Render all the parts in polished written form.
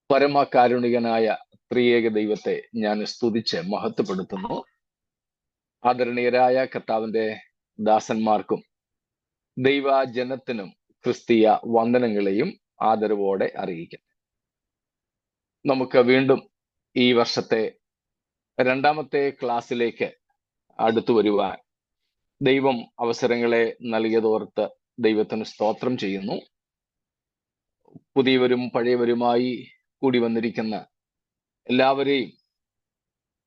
പരമകാരുണികനായ ത്രിയേക ദൈവത്തെ ഞാൻ സ്തുതിച്ച് മഹത്വപ്പെടുത്തുന്നു. ആദരണീയരായ കർത്താവിന്റെ ദാസന്മാർക്കും ദൈവജനത്തിനും ക്രിസ്തീയ വന്ദനങ്ങളെയും ആദരവോടെ അറിയിക്കും. നമുക്ക് വീണ്ടും ഈ വർഷത്തെ രണ്ടാമത്തെ ക്ലാസ്സിലേക്ക് അടുത്തു വരുവാൻ ദൈവം അവസരങ്ങളെ നൽകിയതോർത്ത് ദൈവത്തിന് സ്തോത്രം ചെയ്യുന്നു. പുതിയവരും പഴയവരുമായി കൂടി വന്നിരിക്കുന്ന എല്ലാവരെയും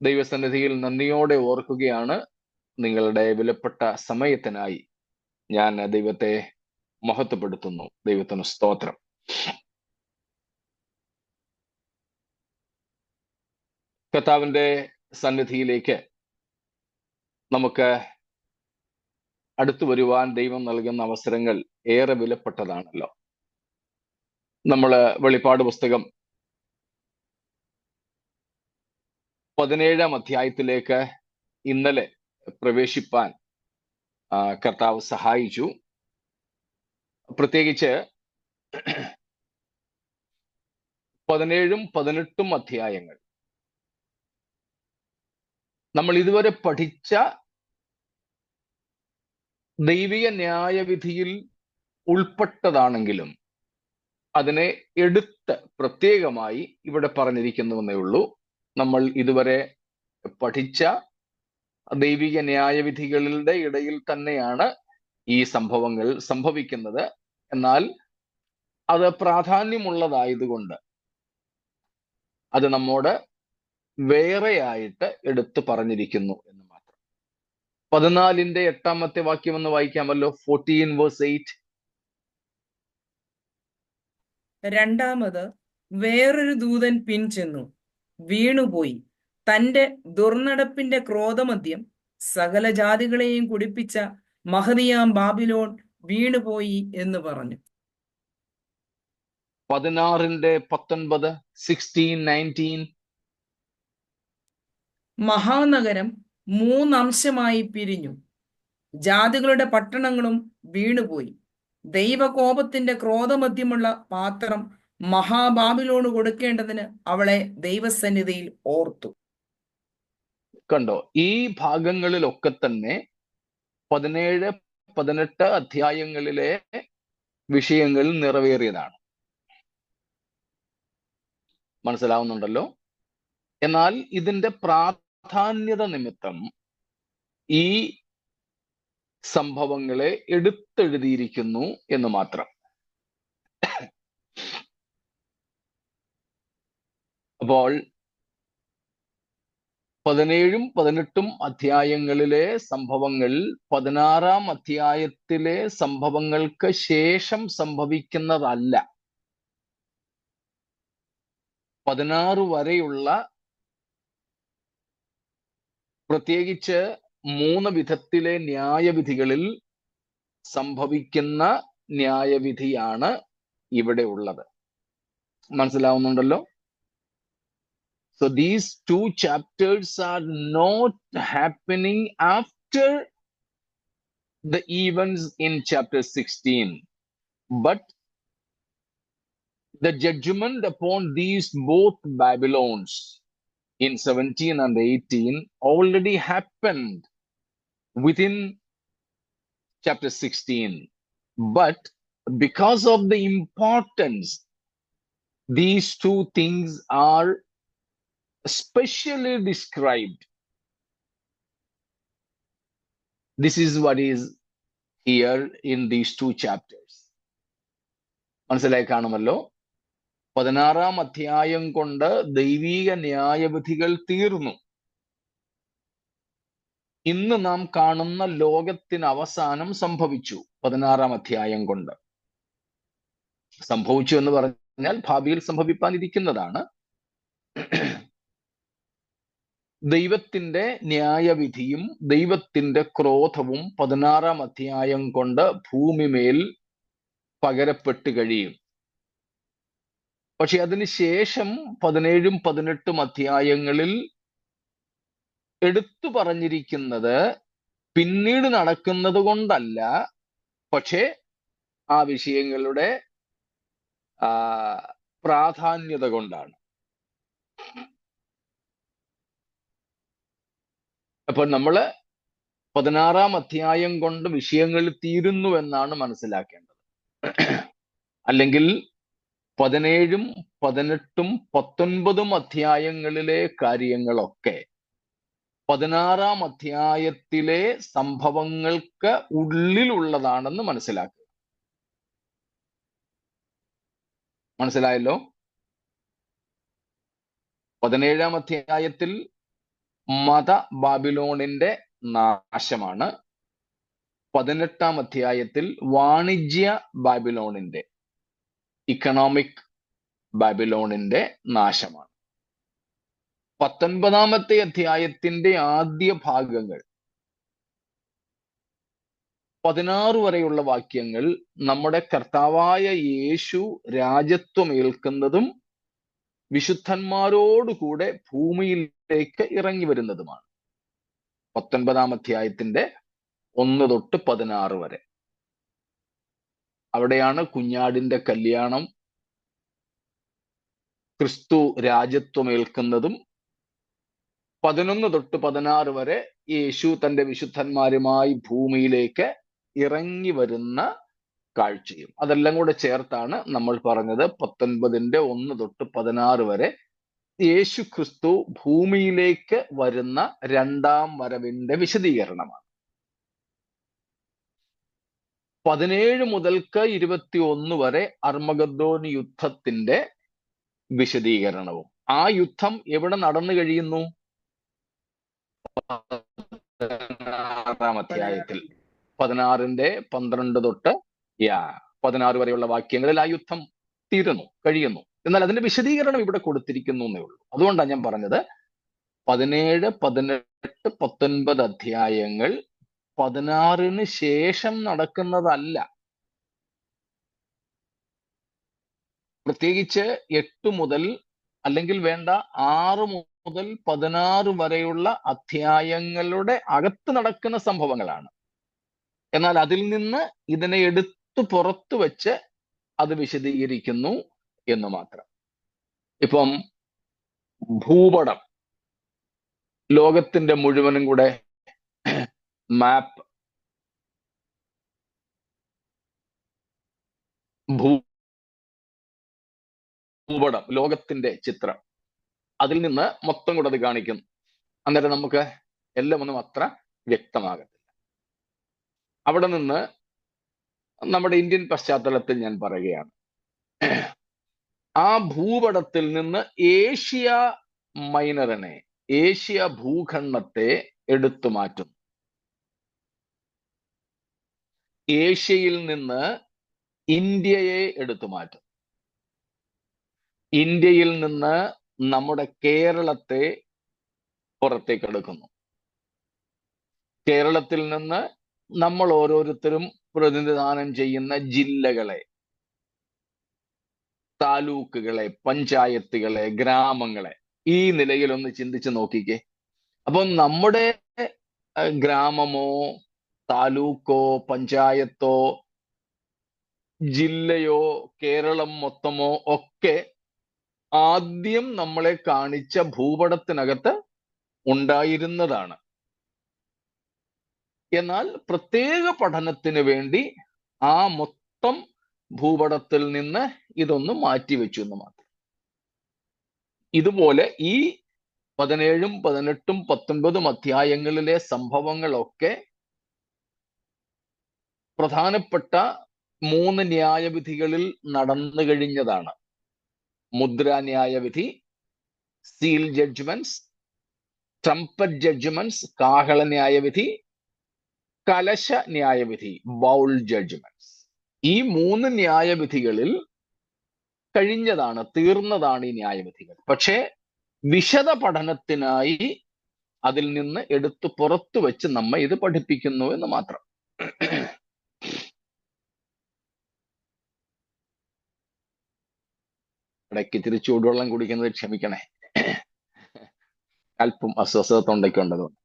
ദൈവസന്നിധിയിൽ നന്ദിയോടെ ഓർക്കുകയാണ്. നിങ്ങളുടെ വിലപ്പെട്ട സമയത്തിനായി ഞാൻ ദൈവത്തെ മഹത്വപ്പെടുത്തുന്നു. ദൈവത്തിന് സ്തോത്രം. കർത്താവിന്റെ സന്നിധിയിലേക്ക് നമുക്ക് അടുത്തു വരുവാൻ ദൈവം നൽകുന്ന അവസരങ്ങൾ ഏറെ വിലപ്പെട്ടതാണല്ലോ. നമ്മൾ വെളിപ്പാട് പുസ്തകം 17-ാം അധ്യായത്തിലേക്ക് ഇന്നലെ പ്രവേശിപ്പാൻ കർത്താവ് സഹായിച്ചു. പ്രത്യേകിച്ച് 17-ഉം 18-ഉം അധ്യായങ്ങൾ നമ്മൾ ഇതുവരെ പഠിച്ച ദൈവിക ന്യായവിധിയിൽ ഉൾപ്പെട്ടതാണെങ്കിലും അതിനെ എടുത്ത് പ്രത്യേകമായി ഇവിടെ പറഞ്ഞിരിക്കുന്നുവെന്നേ ഉള്ളൂ. നമ്മൾ ഇതുവരെ പഠിച്ച ദൈവിക ന്യായവിധികളുടെ ഇടയിൽ തന്നെയാണ് ഈ സംഭവങ്ങൾ സംഭവിക്കുന്നത്. എന്നാൽ അത് പ്രാധാന്യമുള്ളതായതുകൊണ്ട് അത് നമ്മോട് വേറെയായിട്ട് എടുത്തു പറഞ്ഞിരിക്കുന്നു എന്ന് മാത്രം. 14-ന്റെ 8-ാമത്തെ വാക്യം ഒന്ന് വായിക്കാമല്ലോ. 14:8. രണ്ടാമത് വേറൊരു ദൂതൻ പിൻചെന്നു വീണുപോയി, തന്റെ ദുർനടപ്പിന്റെ ക്രോധമദ്യം സകല ജാതികളെയും കുടിപ്പിച്ച മഹതിയാം ബാബിലോൺ വീണുപോയി എന്ന് പറഞ്ഞു. 16-19, 16-19. മഹാനഗരം 3 അംശമായി പിരിഞ്ഞു, ജാതികളുടെ പട്ടണങ്ങളും വീണുപോയി. ദൈവകോപത്തിന്റെ ക്രോധമദ്യമുള്ള പാത്രം മഹാബാബിലോണ് കൊടുക്കേണ്ടതിന് അവളെ ദൈവസന്നിധിയിൽ ഓർത്തു. കണ്ടോ, ഈ ഭാഗങ്ങളിലൊക്കെ തന്നെ 17-18 അധ്യായങ്ങളിലെ വിഷയങ്ങൾ നിറവേറിയതാണ്. മനസ്സിലാവുന്നുണ്ടല്ലോ. എന്നാൽ ഇതിന്റെ പ്രാധാന്യത നിമിത്തം ഈ സംഭവങ്ങളെ എടുത്തെഴുതിയിരിക്കുന്നു എന്ന് മാത്രം. അപ്പോൾ 17-ഉം 18-ഉം അധ്യായങ്ങളിലെ സംഭവങ്ങൾ 16-ാം അധ്യായത്തിലെ സംഭവങ്ങൾക്ക് ശേഷം സംഭവിക്കുന്നതല്ല. 16 വരെയുള്ള പ്രത്യേകിച്ച് 3 വിധത്തിലെ ന്യായവിധികളിൽ സംഭവിക്കുന്ന ന്യായവിധിയാണ് ഇവിടെ ഉള്ളത്. മനസ്സിലാവുന്നുണ്ടല്ലോ. So these 2 chapters are not happening after the events in chapter 16, but the judgment upon these both Babylons in 17 and 18 already happened within chapter 16. But because of the importance, these 2 things are specially described. This is what is here in these 2 chapters. മനസ്സിലായി കാണുമല്ലോ. 16-ാം അധ്യായം കൊണ്ട് ദൈവീക ന്യായവിധികൾ തീർന്നു. ഇന്ന് നാം കാണുന്ന ലോകത്തിന് അവസാനം സംഭവിച്ചു 16-ാം അധ്യായം കൊണ്ട്. സംഭവിച്ചു എന്ന് പറഞ്ഞാൽ ഭാവിയിൽ സംഭവിപ്പാനിരിക്കുന്നതാണ്. ദൈവത്തിന്റെ ന്യായവിധിയും ദൈവത്തിന്റെ ക്രോധവും 16-ാം അധ്യായം കൊണ്ട് ഭൂമിമേൽ പകരപ്പെട്ട് കഴിയും. പക്ഷെ അതിനുശേഷം 17-ഉം 18-ഉം അധ്യായങ്ങളിൽ എടുത്തു പറഞ്ഞിരിക്കുന്നത് പിന്നീട് നടക്കുന്നത് കൊണ്ടല്ല, പക്ഷെ ആ വിഷയങ്ങളുടെ പ്രാധാന്യത കൊണ്ടാണ്. അപ്പോൾ നമ്മള് 16 അധ്യായം കൊണ്ട് വിഷയങ്ങൾ തീരുന്നു എന്നാണ് മനസ്സിലാക്കേണ്ടത്. അല്ലെങ്കിൽ 17, 18, 19 അധ്യായങ്ങളിലെ കാര്യങ്ങളൊക്കെ 16 അധ്യായത്തിലെ സംഭവങ്ങൾക്ക് ഉള്ളിലുള്ളതാണെന്ന് മനസ്സിലാക്കുക. മനസ്സിലായല്ലോ? 17 അധ്യായത്തിൽ മത ബാബിലോണിന്റെ നാശമാണ്. 18 അധ്യായത്തിൽ വാണിജ്യ ബാബിലോണിന്റെ, ഇക്കണോമിക് ബാബിലോണിന്റെ നാശമാണ്. 19 അധ്യായത്തിന്റെ ആദ്യ ഭാഗങ്ങൾ 16 വരെയുള്ള വാക്യങ്ങൾ നമ്മുടെ കർത്താവായ യേശു രാജത്വമേൽക്കുന്നതും വിശുദ്ധന്മാരോടുകൂടെ ഭൂമിയിലേക്ക് ഇറങ്ങി വരുന്നതുമാണ്. 19 അധ്യായത്തിന്റെ 1 തൊട്ട് 16 വരെ. അവിടെയാണ് കുഞ്ഞാടിന്റെ കല്യാണം, ക്രിസ്തു രാജത്വമേൽക്കുന്നതും. 11 തൊട്ട് 16 വരെ യേശു തന്റെ വിശുദ്ധന്മാരുമായി ഭൂമിയിലേക്ക് ഇറങ്ങി വരുന്ന കാഴ്ചയും. അതെല്ലാം കൂടെ ചേർത്താണ് നമ്മൾ പറഞ്ഞത് 19ന്റെ 1 തൊട്ട് 16 വരെ യേശു ക്രിസ്തു ഭൂമിയിലേക്ക് വരുന്ന രണ്ടാം വരവിന്റെ വിശദീകരണമാണ്. 17 മുതൽക്ക് 21 വരെ അർമഗദ്ദോൻ യുദ്ധത്തിന്റെ വിശദീകരണവും. ആ യുദ്ധം എവിടെ നടന്നു കഴിയുന്നു? 16 അധ്യായത്തിൽ. 16ന്റെ 12 തൊട്ട് 16 വരെയുള്ള വാക്യങ്ങളിൽ ആ യുദ്ധം കഴിയുന്നു. എന്നാൽ അതിന്റെ വിശദീകരണം ഇവിടെ കൊടുത്തിരിക്കുന്നു എന്നേ ഉള്ളൂ. അതുകൊണ്ടാണ് ഞാൻ പറഞ്ഞത് 17, 18, 19 അധ്യായങ്ങൾ 16 ശേഷം നടക്കുന്നതല്ല. പ്രത്യേകിച്ച് 8 മുതൽ, അല്ലെങ്കിൽ വേണ്ട 6 മുതൽ 16 വരെയുള്ള അധ്യായങ്ങളുടെ അകത്ത് നടക്കുന്ന സംഭവങ്ങളാണ്. എന്നാൽ അതിൽ നിന്ന് ഇതിനെ എടുത്തു പുറത്തു വെച്ച് അത് വിശദീകരിക്കുന്നു എന്ന് മാത്രം. ഇപ്പം ഭൂപടം, ലോകത്തിന്റെ മുഴുവനും കൂടെ മാപ്പ്, ഭൂപടം, ലോകത്തിന്റെ ചിത്രം, അതിൽ നിന്ന് മൊത്തം കൂടെ അത് കാണിക്കുന്നു. അന്നേരം നമുക്ക് എല്ലാം ഒന്നും അത്ര വ്യക്തമാകത്തില്ല. അവിടെ നിന്ന് നമ്മുടെ ഇന്ത്യൻ പശ്ചാത്തലത്തിൽ ഞാൻ പറയുകയാണ്, ആ ഭൂപടത്തിൽ നിന്ന് ഏഷ്യ മൈനറിനെ, ഏഷ്യ ഭൂഖണ്ഡത്തെ എടുത്തു മാറ്റുന്നു. ഏഷ്യയിൽ നിന്ന് ഇന്ത്യയെ എടുത്തു മാറ്റും. ഇന്ത്യയിൽ നിന്ന് നമ്മുടെ കേരളത്തെ പുറത്തേക്ക് എടുക്കുന്നു. കേരളത്തിൽ നിന്ന് നമ്മൾ ഓരോരുത്തരും പ്രതിനിധാനം ചെയ്യുന്ന ജില്ലകളെ, താലൂക്കുകളെ, പഞ്ചായത്തുകളെ, ഗ്രാമങ്ങളെ ഈ നിലയിൽ ഒന്ന് ചിന്തിച്ച് നോക്കിക്കേ. അപ്പം നമ്മുടെ ഗ്രാമമോ താലൂക്കോ പഞ്ചായത്തോ ജില്ലയോ കേരളം മൊത്തമോ ഒക്കെ ആദ്യം നമ്മളെ കാണിച്ച ഭൂപടത്തിനകത്ത് ഉണ്ടായിരുന്നതാണ്. എന്നാൽ പ്രത്യേക പഠനത്തിന് വേണ്ടി ആ മൊത്തം ഭൂപടത്തിൽ നിന്ന് ഇതൊന്ന് മാറ്റിവെച്ചു എന്ന് മാത്രം. ഇതുപോലെ ഈ 17, 18, 19 അധ്യായങ്ങളിലെ സംഭവങ്ങളൊക്കെ പ്രധാനപ്പെട്ട 3 ന്യായവിധികളിൽ നടന്നു കഴിഞ്ഞതാണ്. മുദ്രാ ന്യായവിധി, സീൽ ജഡ്ജ്മെന്റ്സ്, ട്രംപറ്റ് ജഡ്ജ്മെന്റ്സ്, കാഹള ന്യായവിധി, കലശ ന്യായവിധി, ബൗൾ ജഡ്ജ്മെന്റ്സ്. ഈ 3 ന്യായവിധികളിൽ കഴിഞ്ഞതാണ്, തീർന്നതാണ് ഈ ന്യായവിധികൾ. പക്ഷേ വിശദ പഠനത്തിനായി അതിൽ നിന്ന് എടുത്തു പുറത്തു വെച്ച് നമ്മെ ഇത് പഠിപ്പിക്കുന്നു എന്ന് മാത്രം. ഇടയ്ക്ക് ഇത്തിരി ചൂടുവെള്ളം കുടിക്കുന്നത് ക്ഷമിക്കണേ, അല്പം അസ്വസ്ഥത തൊണ്ടയ്ക്കുണ്ടതുകൊണ്ട്.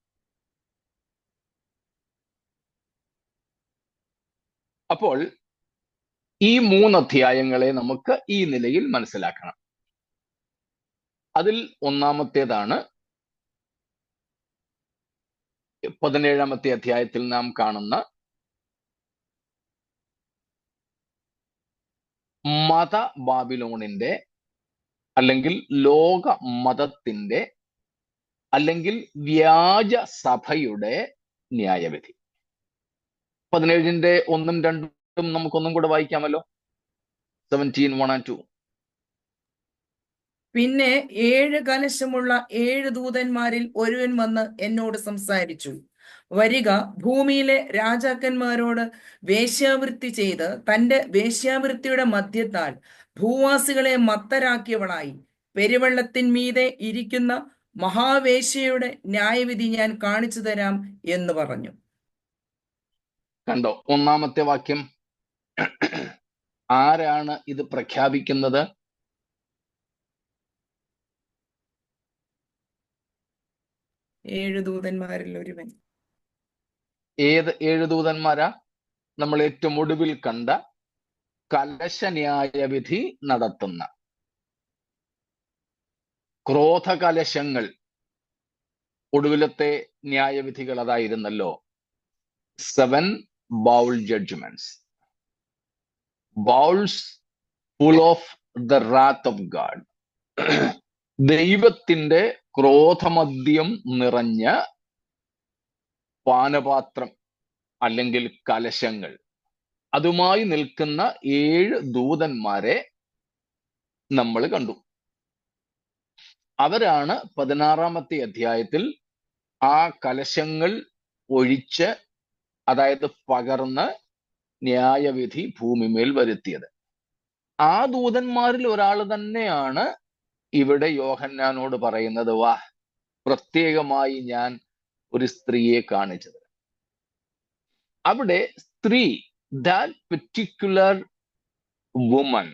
അപ്പോൾ ഈ 3 അധ്യായങ്ങളെ നമുക്ക് ഈ നിലയിൽ മനസ്സിലാക്കണം. അതിൽ ഒന്നാമത്തേതാണ് 17-ാമത്തെ അധ്യായത്തിൽ നാം കാണുന്ന മത ബാബിലോണിന്റെ അല്ലെങ്കിൽ ലോക മതത്തിന്റെ അല്ലെങ്കിൽ വ്യാജ സഭയുടെ ന്യായവിധി. 17-ന്റെ 1ഉം 2ഉം നമുക്കൊന്നും കൂടെ വായിക്കാമല്ലോ. 17:1 and 2. പിന്നെ 7 കലശമുള്ള 7 ദൂതന്മാരിൽ ഒരുവൻ വന്ന് എന്നോട് സംസാരിച്ചു. വരിക, ഭൂമിയിലെ രാജാക്കന്മാരോട് വേശ്യാവൃത്തി ചെയ്ത് തന്റെ വേശ്യാവൃത്തിയുടെ മദ്യത്താൽ ഭൂവാസികളെ മത്തരാക്കിയവളായി പെരുവെള്ളത്തിന്മീതെ ഇരിക്കുന്ന മഹാവേശ്യയുടെ ന്യായവിധി ഞാൻ കാണിച്ചു തരാം എന്ന് പറഞ്ഞു. കണ്ടോ? ഒന്നാമത്തെ വാക്യം. ആരാണ് ഇത് പ്രഖ്യാപിക്കുന്നത്? ഏഴ് ദൂതന്മാരിൽ ഒരുവൻ. ഏത് 7 ദൂതന്മാരാ? നമ്മൾ ഏറ്റവും ഒടുവിൽ കണ്ട കലശ ന്യായവിധി നടത്തുന്ന ക്രോധകലശങ്ങൾ, ഒടുവിലത്തെ ന്യായവിധികൾ അതായിരുന്നല്ലോ. 7 bowl judgements. Bowls full of the റാത്ത് of God. ദൈവത്തിന്റെ ക്രോധമദ്യം നിറഞ്ഞ പാനപാത്രം അല്ലെങ്കിൽ കലശങ്ങൾ, അതുമായി നിൽക്കുന്ന 7 ദൂതന്മാരെ നമ്മൾ കണ്ടു. അവരാണ് 16-ാമത്തെ അധ്യായത്തിൽ ആ കലശങ്ങൾ ഒഴിച്ച്, അതായത് പകർന്ന് ന്യായവിധി ഭൂമിമേൽ വരുത്തിയത്. ആ ദൂതന്മാരിൽ ഒരാൾ തന്നെയാണ് ഇവിടെ യോഹന്നാനോട് പറയുന്നത്, വാ, പ്രത്യേകമായി ഞാൻ ഒരു സ്ത്രീയെ കാണിച്ചത്. അവിടെ സ്ത്രീ, ദാറ്റ് പെർട്ടിക്കുലർ വുമൺ,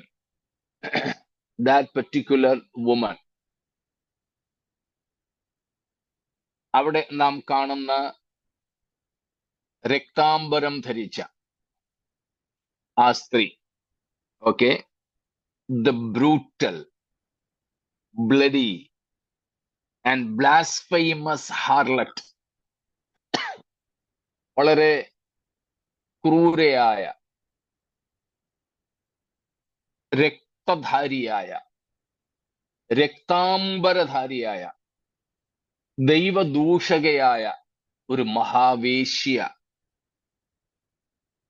അവിടെ നാം കാണുന്ന രക്താംബരം ധരിച്ച ആ സ്ത്രീ, okay, the brutal, bloody and blasphemous harlot, വളരെ ക്രൂരയായ, രക്തധാരിയായ, രക്താംബരധാരിയായ, ദൈവദൂഷകയായ ഒരു മഹാവേശ്യ.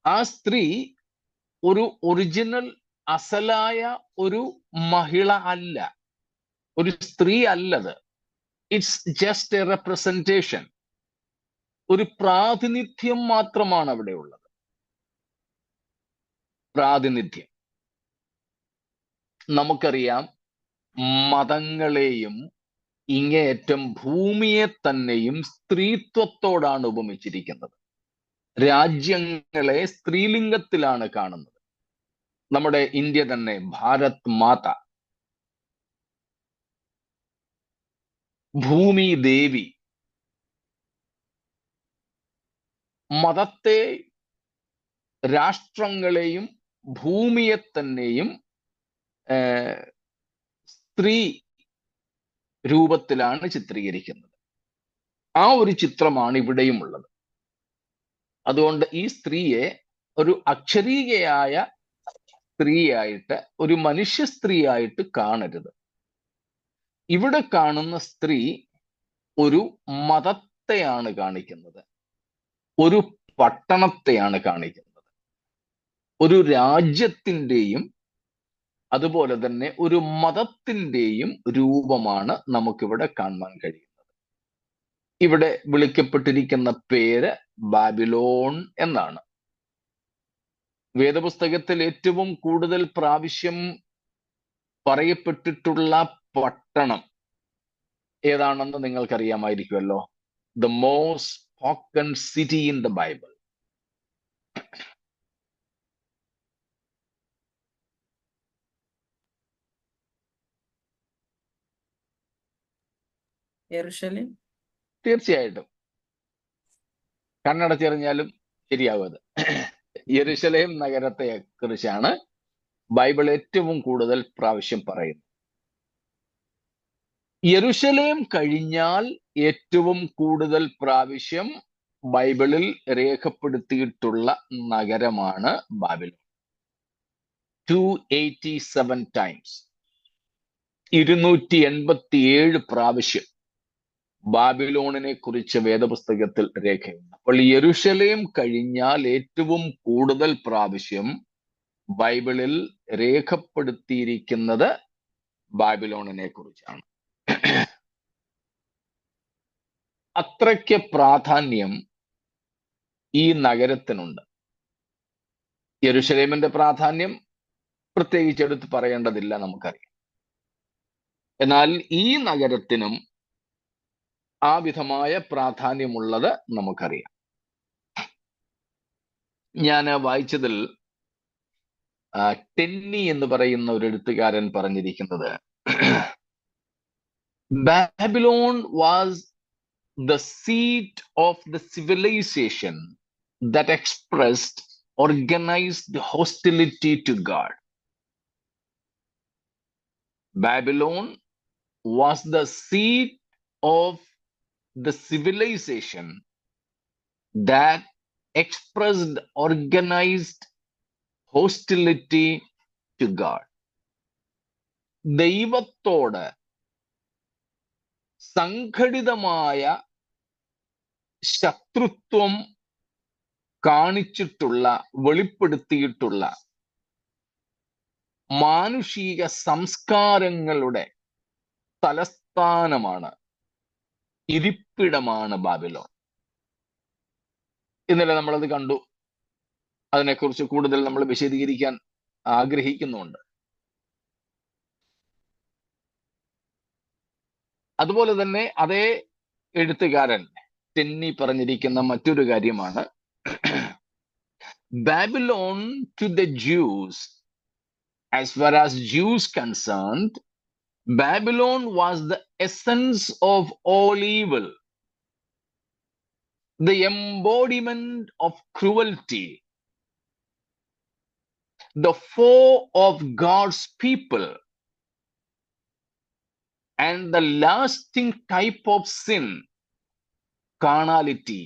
ആ സ്ത്രീ ഒരു ഒറിജിനൽ അസലായ ഒരു മഹിള അല്ല, ഒരു സ്ത്രീ അല്ലത്. ഇറ്റ്സ് ജസ്റ്റ് എ റെപ്രസെന്റേഷൻ, ഒരു പ്രാതിനിധ്യം മാത്രമാണ് അവിടെ ഉള്ളത്. പ്രാതിനിധ്യം. നമുക്കറിയാം, മതങ്ങളെയും ഇങ്ങേയറ്റം ഭൂമിയെ തന്നെയും സ്ത്രീത്വത്തോടാണ് ഉപമിച്ചിരിക്കുന്നത്. രാജ്യങ്ങളെ സ്ത്രീലിംഗത്തിലാണ് കാണുന്നത്. നമ്മുടെ ഇന്ത്യ തന്നെ, ഭാരത് മാത, ഭൂമി ദേവി. മതത്തെ, രാഷ്ട്രങ്ങളെയും ഭൂമിയെ തന്നെയും സ്ത്രീ രൂപത്തിലാണ് ചിത്രീകരിക്കുന്നത്. ആ ഒരു ചിത്രമാണ് ഇവിടെയും ഉള്ളത്. അതുകൊണ്ട് ഈ സ്ത്രീയെ ഒരു അക്ഷരീകയായ സ്ത്രീയായിട്ട്, ഒരു മനുഷ്യ സ്ത്രീയായിട്ട് കാണരുത്. ഇവിടെ കാണുന്ന സ്ത്രീ ഒരു മതത്തെയാണ് കാണിക്കുന്നത്, ഒരു പട്ടണത്തെയാണ് കാണിക്കുന്നത്, ഒരു രാജ്യത്തിൻ്റെയും അതുപോലെ തന്നെ ഒരു മതത്തിൻ്റെയും രൂപമാണ് നമുക്കിവിടെ കാണാൻ കഴിയുന്നത്. ഇവിടെ വിളിക്കപ്പെട്ടിരിക്കുന്ന പേര് ബാബിലോൺ എന്നാണ്. വേദപുസ്തകത്തിൽ ഏറ്റവും കൂടുതൽ പ്രാവശ്യം പറയപ്പെട്ടിട്ടുള്ള പട്ടണം ഏതാണെന്ന് നിങ്ങൾക്കറിയാമായിരിക്കുമല്ലോ. The most spoken city in the Bible. യെരൂശലേം. തീർച്ചയായിട്ടും കണ്ണടച്ചെറിഞ്ഞാലും ശരിയാവും അത്. യെരൂശലേം നഗരത്തെ കുറിച്ചാണ് ബൈബിൾ ഏറ്റവും കൂടുതൽ പ്രാവശ്യം പറയുന്നു. യെരുശലേം കഴിഞ്ഞാൽ ഏറ്റവും കൂടുതൽ പ്രാവശ്യം ബൈബിളിൽ രേഖപ്പെടുത്തിയിട്ടുള്ള നഗരമാണ് ബാബിലോൺ. 287 ടൈംസ്, 287 പ്രാവശ്യം ബാബിലോണിനെ കുറിച്ച് വേദപുസ്തകത്തിൽ രേഖയുണ്ട്. അപ്പോൾ യെരുശലേം കഴിഞ്ഞാൽ ഏറ്റവും കൂടുതൽ പ്രാവശ്യം ബൈബിളിൽ രേഖപ്പെടുത്തിയിരിക്കുന്നത് ബാബിലോണിനെ കുറിച്ചാണ്. അത്രയ്ക്ക് പ്രാധാന്യം ഈ നഗരത്തിനുണ്ട്. യെരുശലേമിന്റെ പ്രാധാന്യം പ്രത്യേകിച്ച് എടുത്ത് പറയേണ്ടതില്ല, നമുക്കറിയാം. എന്നാൽ ഈ നഗരത്തിനും ആ വിധമായ പ്രാധാന്യമുള്ളത് നമുക്കറിയാം. ഞാൻ വായിച്ചതിൽ ടെന്നി എന്ന് പറയുന്ന ഒരു എഴുത്തുകാരൻ പറഞ്ഞിരിക്കുന്നത്, Babylon was the seat of the civilization that expressed organized hostility to God. Babylon was the seat of the civilization that expressed organized hostility to God. ദൈവത്തോട് സംഘടിതമായ ശത്രുത്വം കാണിച്ചിട്ടുള്ള, വെളിപ്പെടുത്തിയിട്ടുള്ള മാനുഷിക സംസ്കാരങ്ങളുടെ തലസ്ഥാനമാണ്, ഇരിപ്പിടമാണ് ബാബിലോൺ. ഇന്നലെ നമ്മളത് കണ്ടു. അതിനെക്കുറിച്ച് കൂടുതൽ നമ്മൾ വിശദീകരിക്കാൻ ആഗ്രഹിക്കുന്നുണ്ട്. അതുപോലെ തന്നെ അതേ എഴുത്തുകാരൻ ടെന്നി പറഞ്ഞിരിക്കുന്ന മറ്റൊരു കാര്യമാണ്, Babylon to the Jews, as far as Jews concerned, Babylon was the essence of all evil, the embodiment of cruelty, the foe of God's people, and the lasting type of sin, carnality,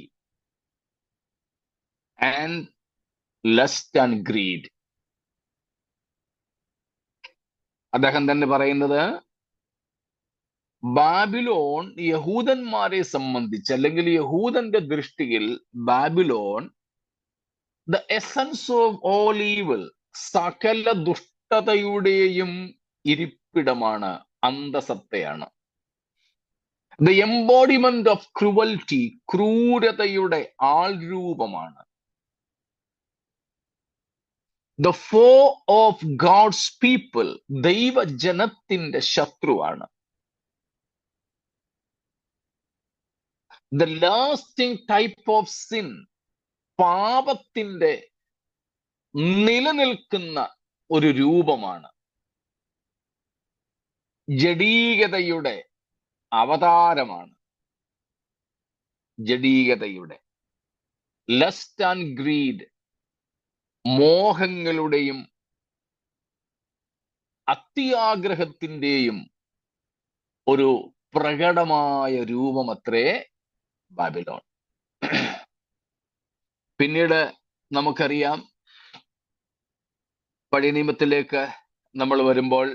and lust and greed. അദ്ദേഹം തന്നെ പറയുന്നത്, Babylon യഹൂദന്മാരെ സംബന്ധിച്ച്, അല്ലെങ്കിൽ യഹൂദന്റെ ദൃഷ്ടിയിൽ Babylon the essence of all evil, സകല ദുഷ്ടതയുടെയും ഇരിപ്പിടമാണ്, അന്തസത്തയാണ്. ദ എംബോഡിമെന്റ് ഓഫ് ക്രൂവൽറ്റി, ക്രൂരതയുടെ ആൾരൂപമാണ്. The foe of God's people, ദൈവജനത്തിന്റെ ശത്രുവാണ്. The lasting type of sin, പാപത്തിന്റെ നിലനിൽക്കുന്ന ഒരു രൂപമാണ്. ജഡീകതയുടെ അവതാരമാണ്. ജഡീകതയുടെ, ലസ്റ്റ് ആൻഡ് ഗ്രീഡ്, മോഹങ്ങളുടെയും അത്യാഗ്രഹത്തിന്റെയും ഒരു പ്രകടമായ രൂപമത്രേ ബാബിലോൺ. പിന്നീട് നമുക്കറിയാം, പഴയ നിയമത്തിലേക്ക് നമ്മൾ വരുമ്പോൾ,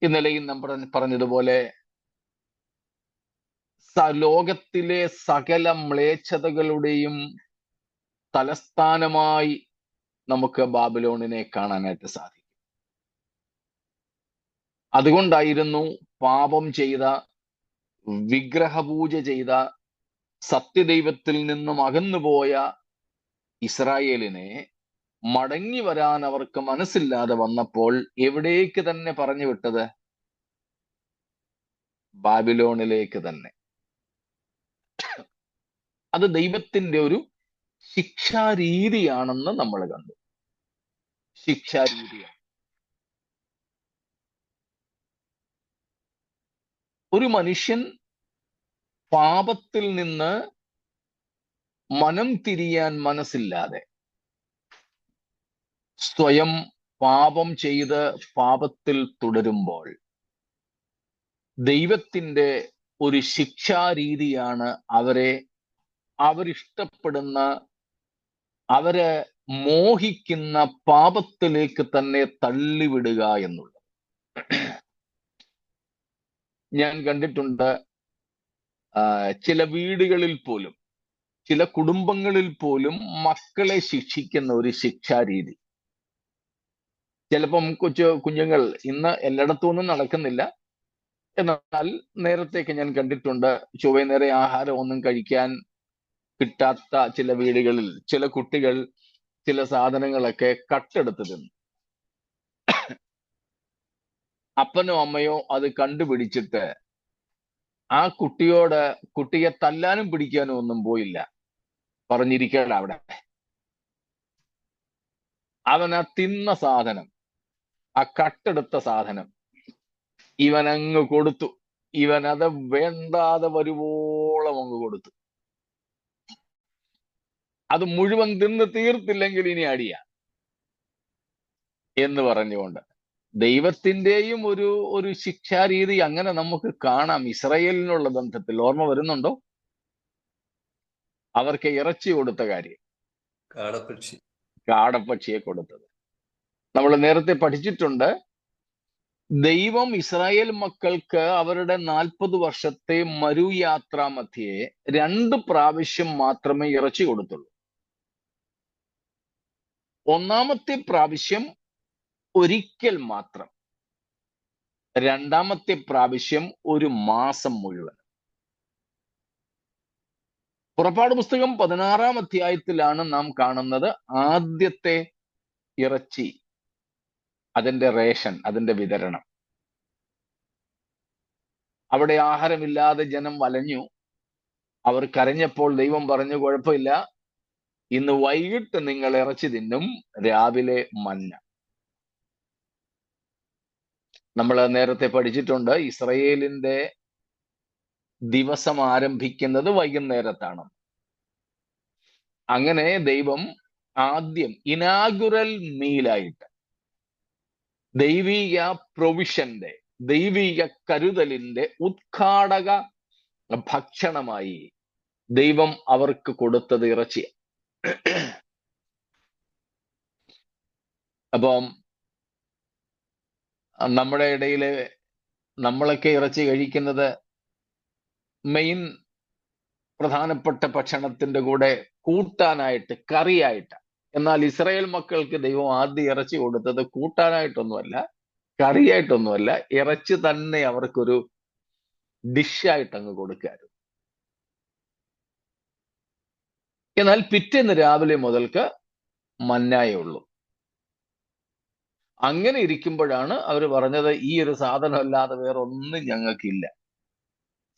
ഇന്നലെയും നമ്മൾ പറഞ്ഞതുപോലെ, ലോകത്തിലെ സകല മ്ലേച്ഛതകളുടെയും തലസ്ഥാനമായി നമുക്ക് ബാബിലോണിനെ കാണാനായിട്ട് സാധിക്കും. അതുകൊണ്ടായിരുന്നു പാപം ചെയ്ത, വിഗ്രഹപൂജ ചെയ്ത, സത്യദൈവത്തിൽ നിന്നും അകന്നുപോയ ഇസ്രായേലിനെ മടങ്ങി വരാൻ അവർക്ക് മനസ്സില്ലാതെ വന്നപ്പോൾ എവിടേക്ക് തന്നെ പറഞ്ഞു വിട്ടത്? ബാബിലോണിലേക്ക് തന്നെ. അത് ദൈവത്തിന്റെ ഒരു ശിക്ഷാരീതിയാണെന്ന് നമ്മൾ കണ്ടു. ശിക്ഷാരീതിയാണ്. ഒരു മനുഷ്യൻ പാപത്തിൽ നിന്ന് മനം തിരിയാൻ മനസ്സില്ലാതെ, സ്വയം പാപം ചെയ്ത് പാപത്തിൽ തുടരുമ്പോൾ ദൈവത്തിന്റെ ഒരു ശിക്ഷാരീതിയാണ് അവരിഷ്ടപ്പെടുന്ന, അവരെ മോഹിക്കുന്ന പാപത്തിലേക്ക് തന്നെ തള്ളിവിടുക എന്നുള്ളത്. ഞാൻ കണ്ടിട്ടുണ്ട് ചില വീടുകളിൽ പോലും, ചില കുടുംബങ്ങളിൽ പോലും മക്കളെ ശിക്ഷിക്കുന്ന ഒരു ശിക്ഷാരീതി. ചിലപ്പം കുഞ്ഞുങ്ങൾ ഇന്ന് എല്ലായിടത്തും ഒന്നും നടക്കുന്നില്ല, എന്നാൽ നേരത്തെയൊക്കെ ഞാൻ കണ്ടിട്ടുണ്ട് ചൊവ്വേനേരെ ആഹാരം ഒന്നും കഴിക്കാൻ കിട്ടാത്ത ചില വീടുകളിൽ ചില കുട്ടികൾ ചില സാധനങ്ങളൊക്കെ കട്ടെടുത്ത് തിന്നു. അപ്പനോ അമ്മയോ അത് കണ്ടുപിടിച്ചിട്ട് ആ കുട്ടിയെ തല്ലാനും പിടിക്കാനും ഒന്നും പോയില്ല, പറഞ്ഞിരിക്കല അവിടെ. അവൻ ആ തിന്ന സാധനം, ആ കട്ടെടുത്ത സാധനം ഇവനങ്ങ് കൊടുത്തു. ഇവനത് വേണ്ടാതെ വരുവോളം അങ്ങ് കൊടുത്തു. അത് മുഴുവൻ തിന്ന് തീർത്തില്ലെങ്കിൽ ഇനി അടിയ എന്ന് പറഞ്ഞുകൊണ്ട് ദൈവത്തിന്റെയും ഒരു ശിക്ഷാരീതി അങ്ങനെ നമുക്ക് കാണാം. ഇസ്രായേലിനുള്ള ബന്ധത്തിൽ ഓർമ്മ വരുന്നുണ്ടോ? അവർക്ക് ഇറച്ചി കൊടുത്ത കാര്യം, കാടപ്പക്ഷിയെ കൊടുത്തത് നമ്മൾ നേരത്തെ പഠിച്ചിട്ടുണ്ട്. ദൈവം ഇസ്രായേൽ മക്കൾക്ക് അവരുടെ 40 വർഷത്തെ മരുയാത്രാ മധ്യേ 2 പ്രാവശ്യം മാത്രമേ ഇറച്ചി കൊടുത്തുള്ളൂ. ഒന്നാമത്തെ പ്രാവശ്യം ഒരിക്കൽ മാത്രം, രണ്ടാമത്തെ പ്രാവശ്യം 1 മാസം മുഴുവൻ. പുറപ്പാട് പുസ്തകം 16-ാം അധ്യായത്തിലാണ് നാം കാണുന്നത് ആദ്യത്തെ ഇറച്ചി, അതിന്റെ റേഷൻ, അതിന്റെ വിതരണം. അവിടെ ആഹാരമില്ലാതെ ജനം വലഞ്ഞു. അവർ കരഞ്ഞപ്പോൾ ദൈവം പറഞ്ഞു, കുഴപ്പമില്ല, ഇന്ന് വൈകിട്ട് നിങ്ങൾ ഇറച്ചി തിന്നും, രാവിലെ മന്ന. നമ്മൾ നേരത്തെ പഠിച്ചിട്ടുണ്ട് ഇസ്രയേലിന്റെ ദിവസം ആരംഭിക്കുന്നത് വൈകുന്നേരത്താണ്. അങ്ങനെ ദൈവം ആദ്യം ഇനാഗുറൽ മീലായിട്ട് ദൈവിക പ്രൊവിഷന്റെ, ദൈവിക കരുതലിന്റെ ഉദ്ഘാടക ഭക്ഷണമായി ദൈവം അവർക്ക് കൊടുത്തത് ഇറച്ചി. അപ്പം നമ്മുടെ ഇടയില് നമ്മളൊക്കെ ഇറച്ചി കഴിക്കുന്നത് മെയിൻ പ്രധാനപ്പെട്ട ഭക്ഷണത്തിന്റെ കൂടെ കൂട്ടാനായിട്ട്, കറിയായിട്ട്. എന്നാൽ ഇസ്രായേൽ മക്കൾക്ക് ദൈവം ആദ്യം ഇറച്ചി കൊടുത്തത് കൂട്ടാനായിട്ടൊന്നുമല്ല, കറിയായിട്ടൊന്നുമല്ല, ഇറച്ചി തന്നെ അവർക്കൊരു ഡിഷായിട്ട് അങ്ങ് കൊടുക്കാറ്. എന്നാൽ പിറ്റേന്ന് രാവിലെ മുതൽക്ക് മന്നായേ ഉള്ളൂ. അങ്ങനെ ഇരിക്കുമ്പോഴാണ് അവർ പറഞ്ഞത്, ഈ ഒരു സാധനം അല്ലാതെ വേറെ ഒന്നും ഞങ്ങൾക്കില്ല.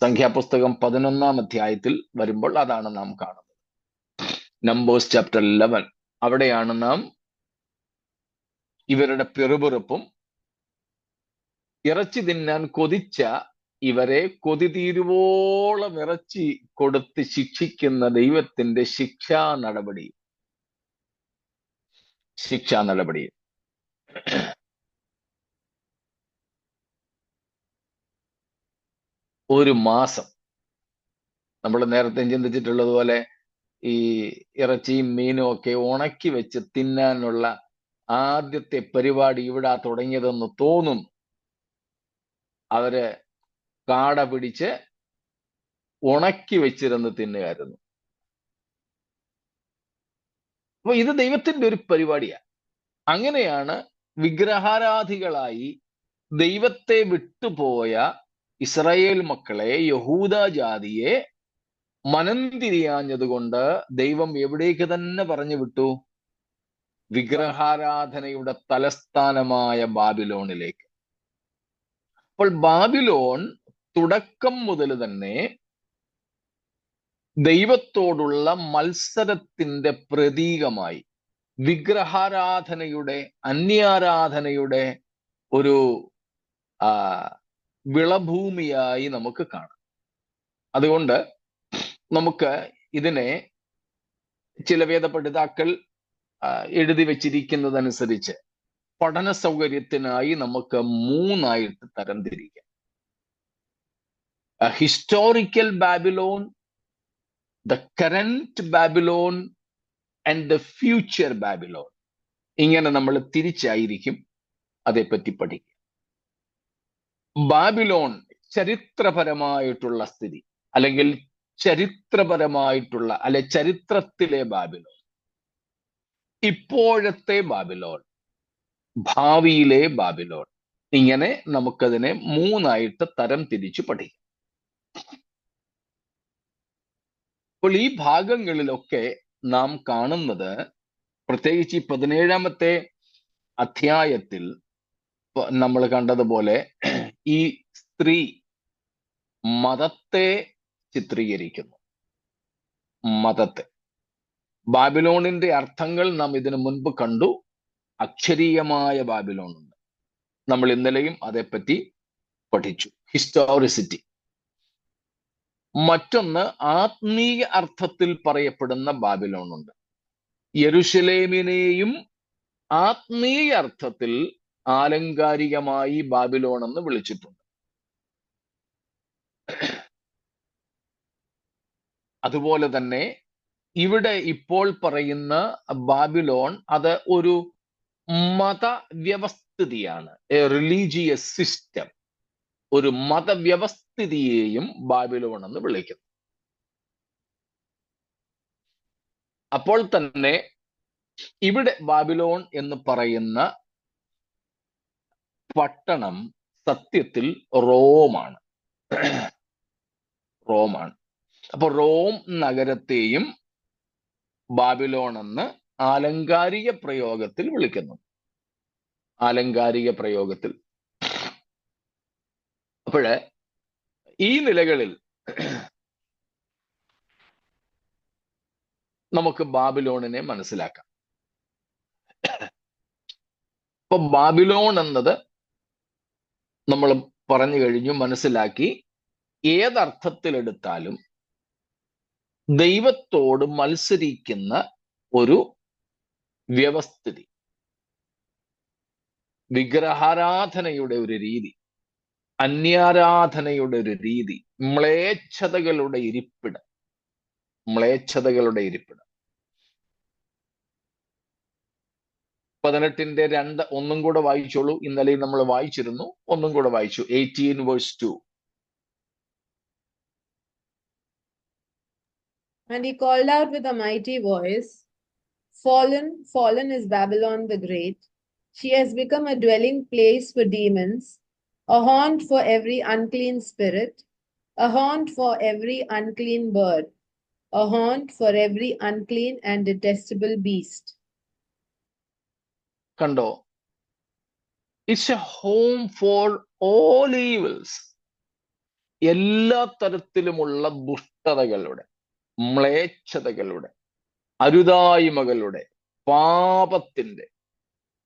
സംഖ്യാപുസ്തകം 11-ാം അധ്യായത്തിൽ വരുമ്പോൾ അതാണ് നാം കാണുന്നത്. നമ്പേഴ്സ് ചാപ്റ്റർ 11, അവിടെയാണ് നാം ഇവരുടെ പിറുപിറുപ്പും ഇറച്ചി തിന്നാൻ കൊതിച്ച ഇവരെ കൊതി തീരുവോളം ഇറച്ചി കൊടുത്ത് ശിക്ഷിക്കുന്ന ദൈവത്തിന്റെ ശിക്ഷാ നടപടി. 1 മാസം. നമ്മൾ നേരത്തെ ചിന്തിച്ചിട്ടുള്ളതുപോലെ ഈ ഇറച്ചിയും മീനും ഒക്കെ ഉണക്കി വെച്ച് തിന്നാനുള്ള ആദ്യത്തെ പരിപാടി ഇവിടെ തുടങ്ങിയതെന്ന് തോന്നും. അവര് കാട പിടിച്ച് ഉണക്കി വെച്ചിരുന്ന് തിന്നുകായിരുന്നു. അപ്പൊ ഇത് ദൈവത്തിന്റെ ഒരു പരിപാടിയാണ്. അങ്ങനെയാണ് വിഗ്രഹാരാധികളായി ദൈവത്തെ വിട്ടുപോയ ഇസ്രായേൽ മക്കളെ, യഹൂദ ജാതിയെ മനംതിരിയാഞ്ഞതുകൊണ്ട് ദൈവം എവിടേക്ക് തന്നെ പറഞ്ഞു വിട്ടു? വിഗ്രഹാരാധനയുടെ തലസ്ഥാനമായ ബാബിലോണിലേക്ക്. അപ്പോൾ ബാബിലോൺ തുടക്കം മുതൽ തന്നെ ദൈവത്തോടുള്ള മത്സരത്തിന്റെ പ്രതീകമായി, വിഗ്രഹാരാധനയുടെ, അന്യാരാധനയുടെ ഒരു വിളഭൂമിയായി നമുക്ക് കാണാം. അതുകൊണ്ട് നമുക്ക് ഇതിനെ ചില വേദപണ്ഡിതാക്കൾ എഴുതി വെച്ചിരിക്കുന്നതനുസരിച്ച് പഠന സൗകര്യത്തിനായി നമുക്ക് 3ആയിട്ട് തരംതിരിക്കാം. Historical Babylon, the current Babylon and the future Babylon. ഇങ്ങനെ നമ്മൾ തിരിച്ചായിരിക്കും അതേപ്പറ്റി പഠിക്കുക. ബാബിലോൺ ചരിത്രപരമായിട്ടുള്ള സ്ഥിതി, അല്ലെങ്കിൽ ചരിത്രപരമായിട്ടുള്ള ചരിത്രത്തിലെ ബാബിലോൺ, ഇപ്പോഴത്തെ ബാബിലോൺ, ഭാവിയിലെ ബാബിലോൺ. ഇങ്ങനെ നമുക്കതിനെ 3ആയിട്ട് തരം തിരിച്ചു പഠിക്കാം. അപ്പോൾ ഈ ഭാഗങ്ങളിലൊക്കെ നാം കാണുന്നത്, പ്രത്യേകിച്ച് ഈ 17ാമത്തെ അധ്യായത്തിൽ നമ്മൾ കണ്ടതുപോലെ, ഈ സ്ത്രീ മതത്തെ ചിത്രീകരിക്കുന്നു. മതത്തെ. ബാബിലോണിന്റെ അർത്ഥങ്ങൾ നാം ഇതിനു മുൻപ് കണ്ടു. അക്ഷരീയമായ ബാബിലോൺ ഉണ്ട്. നമ്മൾ ഇന്നലെയും അതേപ്പറ്റി പഠിച്ചു. ഹിസ്റ്റോറിസിറ്റി. മറ്റൊന്ന് ആത്മീയ അർത്ഥത്തിൽ പറയപ്പെടുന്ന ബാബിലോൺ ഉണ്ട്. യെരുശലേമിനെയും ആത്മീയ അർത്ഥത്തിൽ ആലങ്കാരികമായി ബാബിലോൺ എന്ന് വിളിച്ചിട്ടുണ്ട്. അതുപോലെ തന്നെ ഇവിടെ ഇപ്പോൾ പറയുന്ന ബാബിലോൺ അത് ഒരു മതവ്യവസ്ഥിതിയാണ്. A religious system. ഒരു മതവ്യവസ്ഥിതിയെയും ബാബിലോൺ എന്ന് വിളിക്കുന്നു. അപ്പോൾ തന്നെ ഇവിടെ ബാബിലോൺ എന്ന് പറയുന്ന പട്ടണം സത്യത്തിൽ റോമാണ്. റോമാണ്. അപ്പൊ റോം നഗരത്തെയും ബാബിലോൺ എന്ന് ആലങ്കാരിക പ്രയോഗത്തിൽ വിളിക്കുന്നു. ആലങ്കാരിക പ്രയോഗത്തിൽ. അപ്പോഴ് ഈ നിലകളിൽ നമുക്ക് ബാബിലോണിനെ മനസ്സിലാക്കാം. ഇപ്പൊ ബാബിലോൺ എന്നത് നമ്മൾ പറഞ്ഞു കഴിഞ്ഞു, മനസ്സിലാക്കി. ഏതർത്ഥത്തിലെടുത്താലും ദൈവത്തോട് മത്സരിക്കുന്ന ഒരു വ്യവസ്ഥിതി, വിഗ്രഹാരാധനയുടെ ഒരു രീതി, അന്യാരാധനയുടെ ഒരു രീതി, മ്ലേച്ഛതകളുടെ ഇരിപ്പിടം. മ്ലേച്ഛതകളുടെ ഇരിപ്പിടം. 18ന്റെ 2 ഒന്നും കൂടെ വായിച്ചോളൂ. ഇന്നലെ നമ്മൾ വായിച്ചിരുന്നു. ഒന്നും കൂടെ വായിച്ചു. 18 verse 2. And he called out with a mighty voice, "Fallen, fallen is Babylon the Great. She has become a dwelling place for demons, a haunt for every unclean spirit, a haunt for every unclean bird, a haunt for every unclean and detestable beast." കണ്ടോ? It's A home for all evils. എല്ലാ തരത്തിലുമുള്ള ദുഷ്ടതകളുടെ, മ്ലേച്ഛതകളുടെ, അരുതായ്മകളുടെ, പാപത്തിന്റെ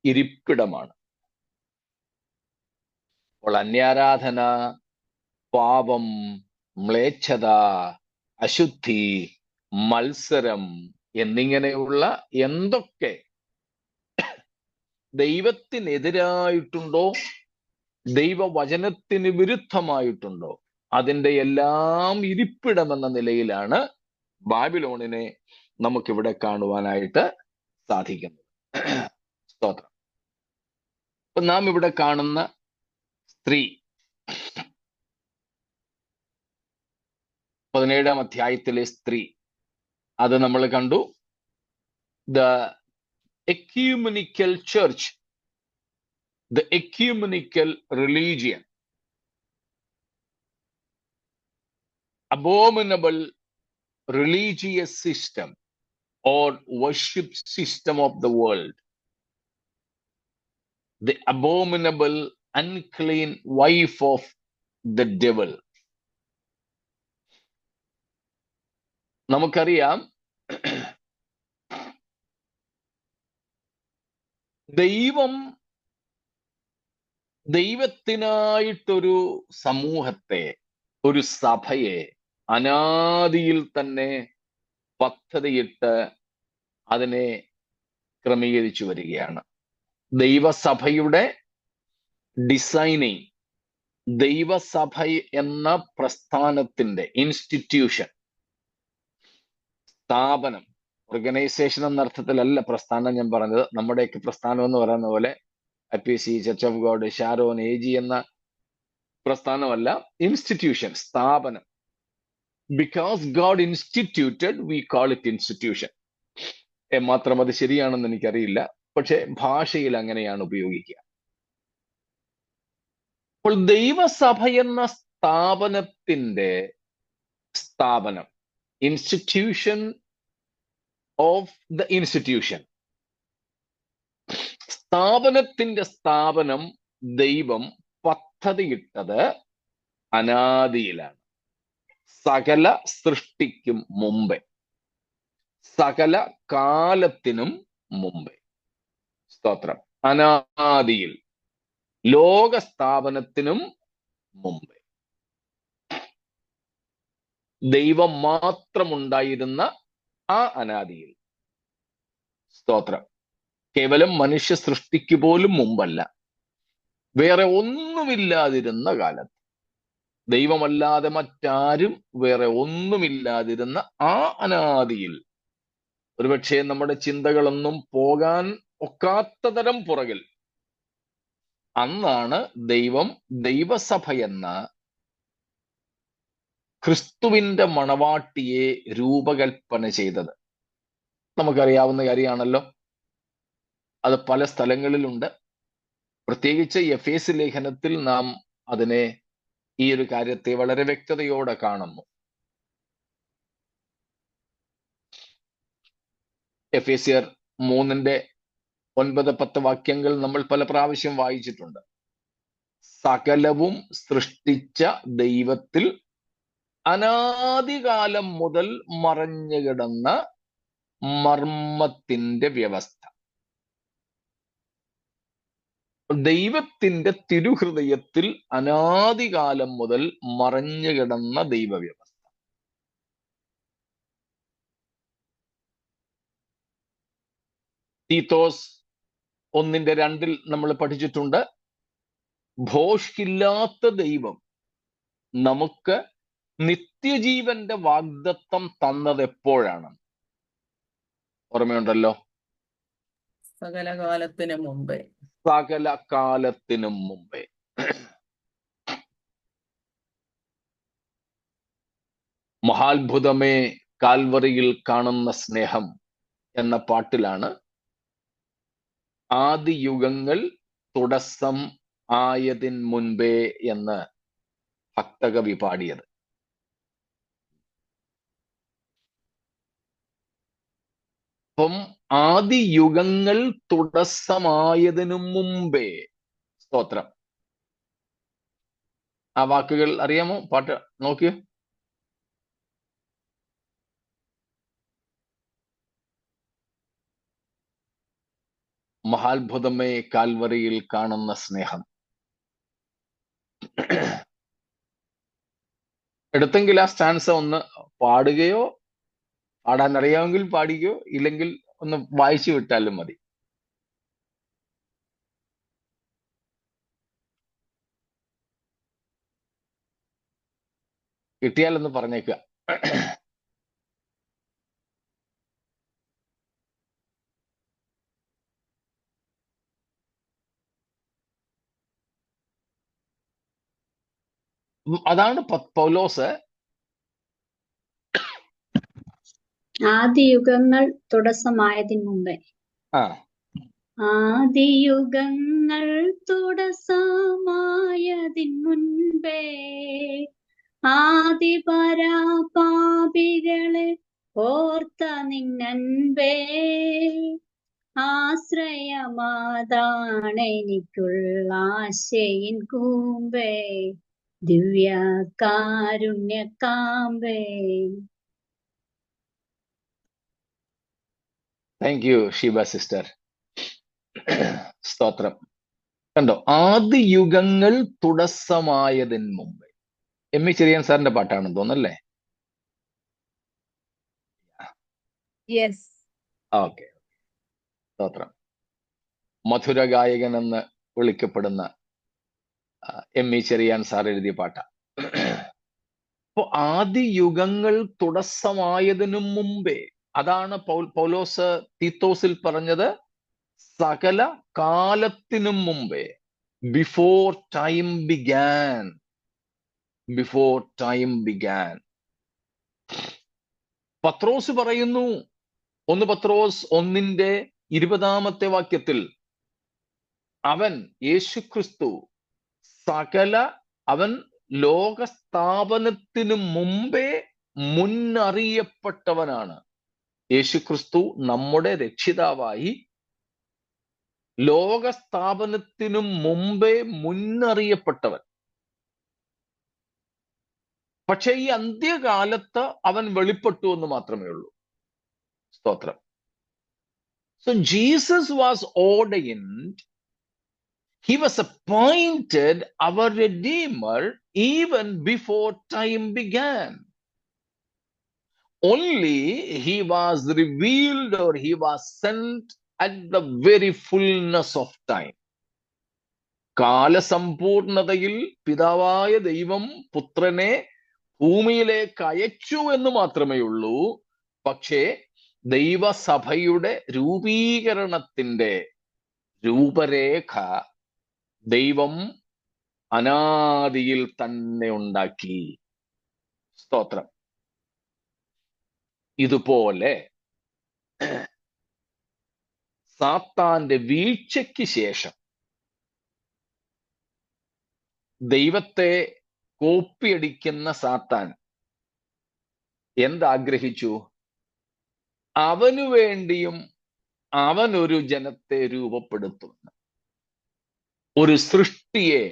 ഇരിപ്പിടമാണ്. അപ്പോൾ അന്യാരാധന, പാപം, മ്ലേച്ഛത, അശുദ്ധി, മത്സരം എന്നിങ്ങനെയുള്ള എന്തൊക്കെ ദൈവത്തിനെതിരായിട്ടുണ്ടോ, ദൈവവചനത്തിന് വിരുദ്ധമായിട്ടുണ്ടോ, അതിൻ്റെ എല്ലാം ഇരിപ്പിടമെന്ന നിലയിലാണ് ബാബിലോണിനെ നമുക്കിവിടെ കാണുവാനായിട്ട് സാധിക്കുന്നത്. സ്തോത്രം. അപ്പൊ നാം ഇവിടെ കാണുന്ന സ്ത്രീ 17ാം അധ്യായത്തിലെ സ്ത്രീ, അത് നമ്മൾ കണ്ടു. The ecumenical church, the ecumenical religion, abominable religious system or worship system of the world, the abominable unclean wife of the devil. നമുക്കറിയാം, ദൈവത്തിനായിട്ടൊരു സമൂഹത്തെ, ഒരു സഭയെ അനാദിയിൽ തന്നെ പദ്ധതിയിട്ട് അതിനെ ക്രമീകരിച്ചു വരികയാണ്. ദൈവസഭയുടെ ഡിസൈനിങ്, ദൈവസഭ എന്ന പ്രസ്ഥാനത്തിന്റെ ഇൻസ്റ്റിറ്റ്യൂഷൻ, സ്ഥാപനം, ഓർഗനൈസേഷൻ എന്ന അർത്ഥത്തിലല്ല പ്രസ്ഥാനം ഞാൻ പറഞ്ഞത്. നമ്മുടെയൊക്കെ പ്രസ്ഥാനം എന്ന് പറയുന്ന പോലെ IPC, church of God, Sharon, AG എന്ന പ്രസ്ഥാനമല്ല. ഇൻസ്റ്റിറ്റ്യൂഷൻ, സ്ഥാപനം. Because God instituted, we call it institution. മാത്രം അത് ശരിയാണെന്ന് എനിക്കറിയില്ല, പക്ഷെ ഭാഷയിൽ അങ്ങനെയാണ് ഉപയോഗിക്കുക. അപ്പോൾ ദൈവസഭ എന്ന സ്ഥാപനത്തിന്റെ സ്ഥാപനം, ഇൻസ്റ്റിറ്റ്യൂഷൻ ഓഫ് ദ ഇൻസ്റ്റിറ്റ്യൂഷൻ, സ്ഥാപനത്തിന്റെ സ്ഥാപനം ദൈവം പദ്ധതിയിട്ടത് അനാദിയിലാണ്. സകല സൃഷ്ടിക്കും മുമ്പേ, സകല കാലത്തിനും മുമ്പേ. സ്തോത്രം. അനാദിയിൽ, ലോക സ്ഥാപനത്തിനും മുമ്പേ ദൈവം മാത്രമുണ്ടായിരുന്ന ആ അനാദിയിൽ. സ്തോത്രം. കേവലം മനുഷ്യ സൃഷ്ടിക്ക് പോലും മുമ്പല്ല, വേറെ ഒന്നുമില്ലാതിരുന്ന കാലത്ത്, ദൈവമല്ലാതെ മറ്റാരും വേറെ ഒന്നുമില്ലാതിരുന്ന ആ അനാദിയിൽ, ഒരുപക്ഷെ നമ്മുടെ ചിന്തകളൊന്നും പോകാൻ ഒക്കാത്ത തരം പുറകിൽ, അന്നാണ് ദൈവം ദൈവസഭ എന്ന ക്രിസ്തുവിന്റെ മണവാട്ടിയെ രൂപകൽപ്പന ചെയ്തത്. നമുക്കറിയാവുന്ന കാര്യമാണല്ലോ. അത് പല സ്ഥലങ്ങളിലുണ്ട്. പ്രത്യേകിച്ച് എഫേസ്യ ലേഖനത്തിൽ നാം അതിനെ, ഈ ഒരു കാര്യത്തെ വളരെ വ്യക്തതയോടെ കാണുന്നു. എഫേസ്യർ 3:9-10 വാക്യങ്ങൾ നമ്മൾ പല പ്രാവശ്യം വായിച്ചിട്ടുണ്ട്. സകലവും സൃഷ്ടിച്ച ദൈവത്തിൽ അനാദികാലം മുതൽ മറഞ്ഞുകിടന്ന മർമ്മത്തിന്റെ വ്യവസ്ഥ, ദൈവത്തിന്റെ തിരുഹൃദയത്തിൽ അനാദികാലം മുതൽ മറഞ്ഞുകിടന്ന ദൈവവ്യവസ്ഥ. തീത്തോസ് 1:2 നമ്മൾ പഠിച്ചിട്ടുണ്ട്. ഭോഷ്കില്ലാത്ത ദൈവം നമുക്ക് നിത്യജീവന്റെ വാഗ്ദത്തം തന്നത് എപ്പോഴാണ്? ഓർമ്മയുണ്ടല്ലോ. സകല കാലത്തിനു മുമ്പേ. സകല കാലത്തിനും മുമ്പേ. മഹാത്ഭുതമേ കാൽവറിയിൽ കാണുന്ന സ്നേഹം എന്ന പാട്ടിലാണ് ആദിയുഗങ്ങൾ തുടക്കം ആയതിൻ മുൻപേ എന്ന് ഭക്തകവി പാടിയത്. അപ്പം ആദിയുഗങ്ങൾ തുടക്കമായതിനു മുമ്പേ. സ്തോത്രം. ആ വാക്കുകൾ അറിയാമോ? പാട്ട് നോക്കിയോ. മഹാത്ഭുതമേ കാൽവറിയിൽ കാണുന്ന സ്നേഹം. എടുത്തെങ്കിൽ ആ സ്റ്റാൻസ ഒന്ന് പാടുകയോ, പാടാൻ അറിയാമെങ്കിൽ പാടുകയോ, ഇല്ലെങ്കിൽ ഒന്ന് വായിച്ചു വിട്ടാലും മതി. കിട്ടിയാലൊന്ന് പറഞ്ഞേക്കുക. അതാണ് പൗലോസ് ആദിയുഗങ്ങൾ തുടക്കമായതിനു മുമ്പേ. ആദിയുഗങ്ങൾ തുടക്കമായതിനു മുൻപേ ആദിപരാപാപികളെ ഓർത്ത നിന്നൻപേ ആശ്രയമാതാണെനിക്കുള്ള ആശയിൻ കൂമ്പേ ദിവ്യ കാരുണ്യക്കാമ്പേ. Thank you Sheeba sister. സ്തോത്രം. കണ്ടോ, ആദിയുഗങ്ങൾ തുടക്കമായതിന് മുമ്പേ. എം ഇ ചെറിയാൻ സാറിന്റെ പാട്ടാണെന്ന് തോന്നല്ലേ? Yes. ഓക്കെ. സ്തോത്രം. മധുരഗായകൻ എന്ന് വിളിക്കപ്പെടുന്ന എം.ഇ. ചെറിയാൻ സാർ എഴുതിയ പാട്ട. അപ്പോ ആദിയുഗങ്ങൾ തുടസ്സമായതിനു മുമ്പേ, അതാണ് പൗലോസ് തീത്തോസിൽ പറഞ്ഞത്, സകല കാലത്തിനും മുമ്പേ, before time began. Before time began. പത്രോസ് പറയുന്നു, 1 പത്രോസ് 1:20 വാക്യത്തിൽ, അവൻ യേശുക്രിസ്തു അവൻ ലോകസ്ഥാപനത്തിനു മുമ്പേ മുന്നറിയപ്പെട്ടവനാണ്. യേശുക്രിസ്തു നമ്മുടെ രക്ഷിതാവായി ലോകസ്ഥാപനത്തിനു മുമ്പേ മുന്നറിയപ്പെട്ടവൻ. പക്ഷെ ഈ അന്ത്യകാലത്ത് അവൻ വെളിപ്പെട്ടു എന്ന് മാത്രമേ ഉള്ളൂ. സ്തോത്രം. So Jesus was ordained, he was appointed our Redeemer even before time began. Only he was revealed or he was sent at the very fullness of time. കാലസമ്പൂർണതയിൽ പിതാവായ ദൈവം പുത്രനെ ഭൂമിയിലേക്ക് അയച്ചു എന്ന് മാത്രമേ ഉള്ളൂ. പക്ഷേ ദൈവസഭയുടെ രൂപീകരണത്തിന്റെ രൂപരേഖ ദൈവം അനാദിയിൽ തന്നെ ഉണ്ടാക്കി. സ്തോത്രം. ഇതുപോലെ സാത്താന്റെ വീഴ്ചയ്ക്ക് ശേഷം ദൈവത്തെ കോപ്പിയടിക്കുന്ന സാത്താൻ എന്താഗ്രഹിച്ചു? അവനു വേണ്ടിയും അവൻ ഒരു ജനത്തെ രൂപപ്പെടുത്തുന്നു, ഒരു സൃഷ്ടിയെ,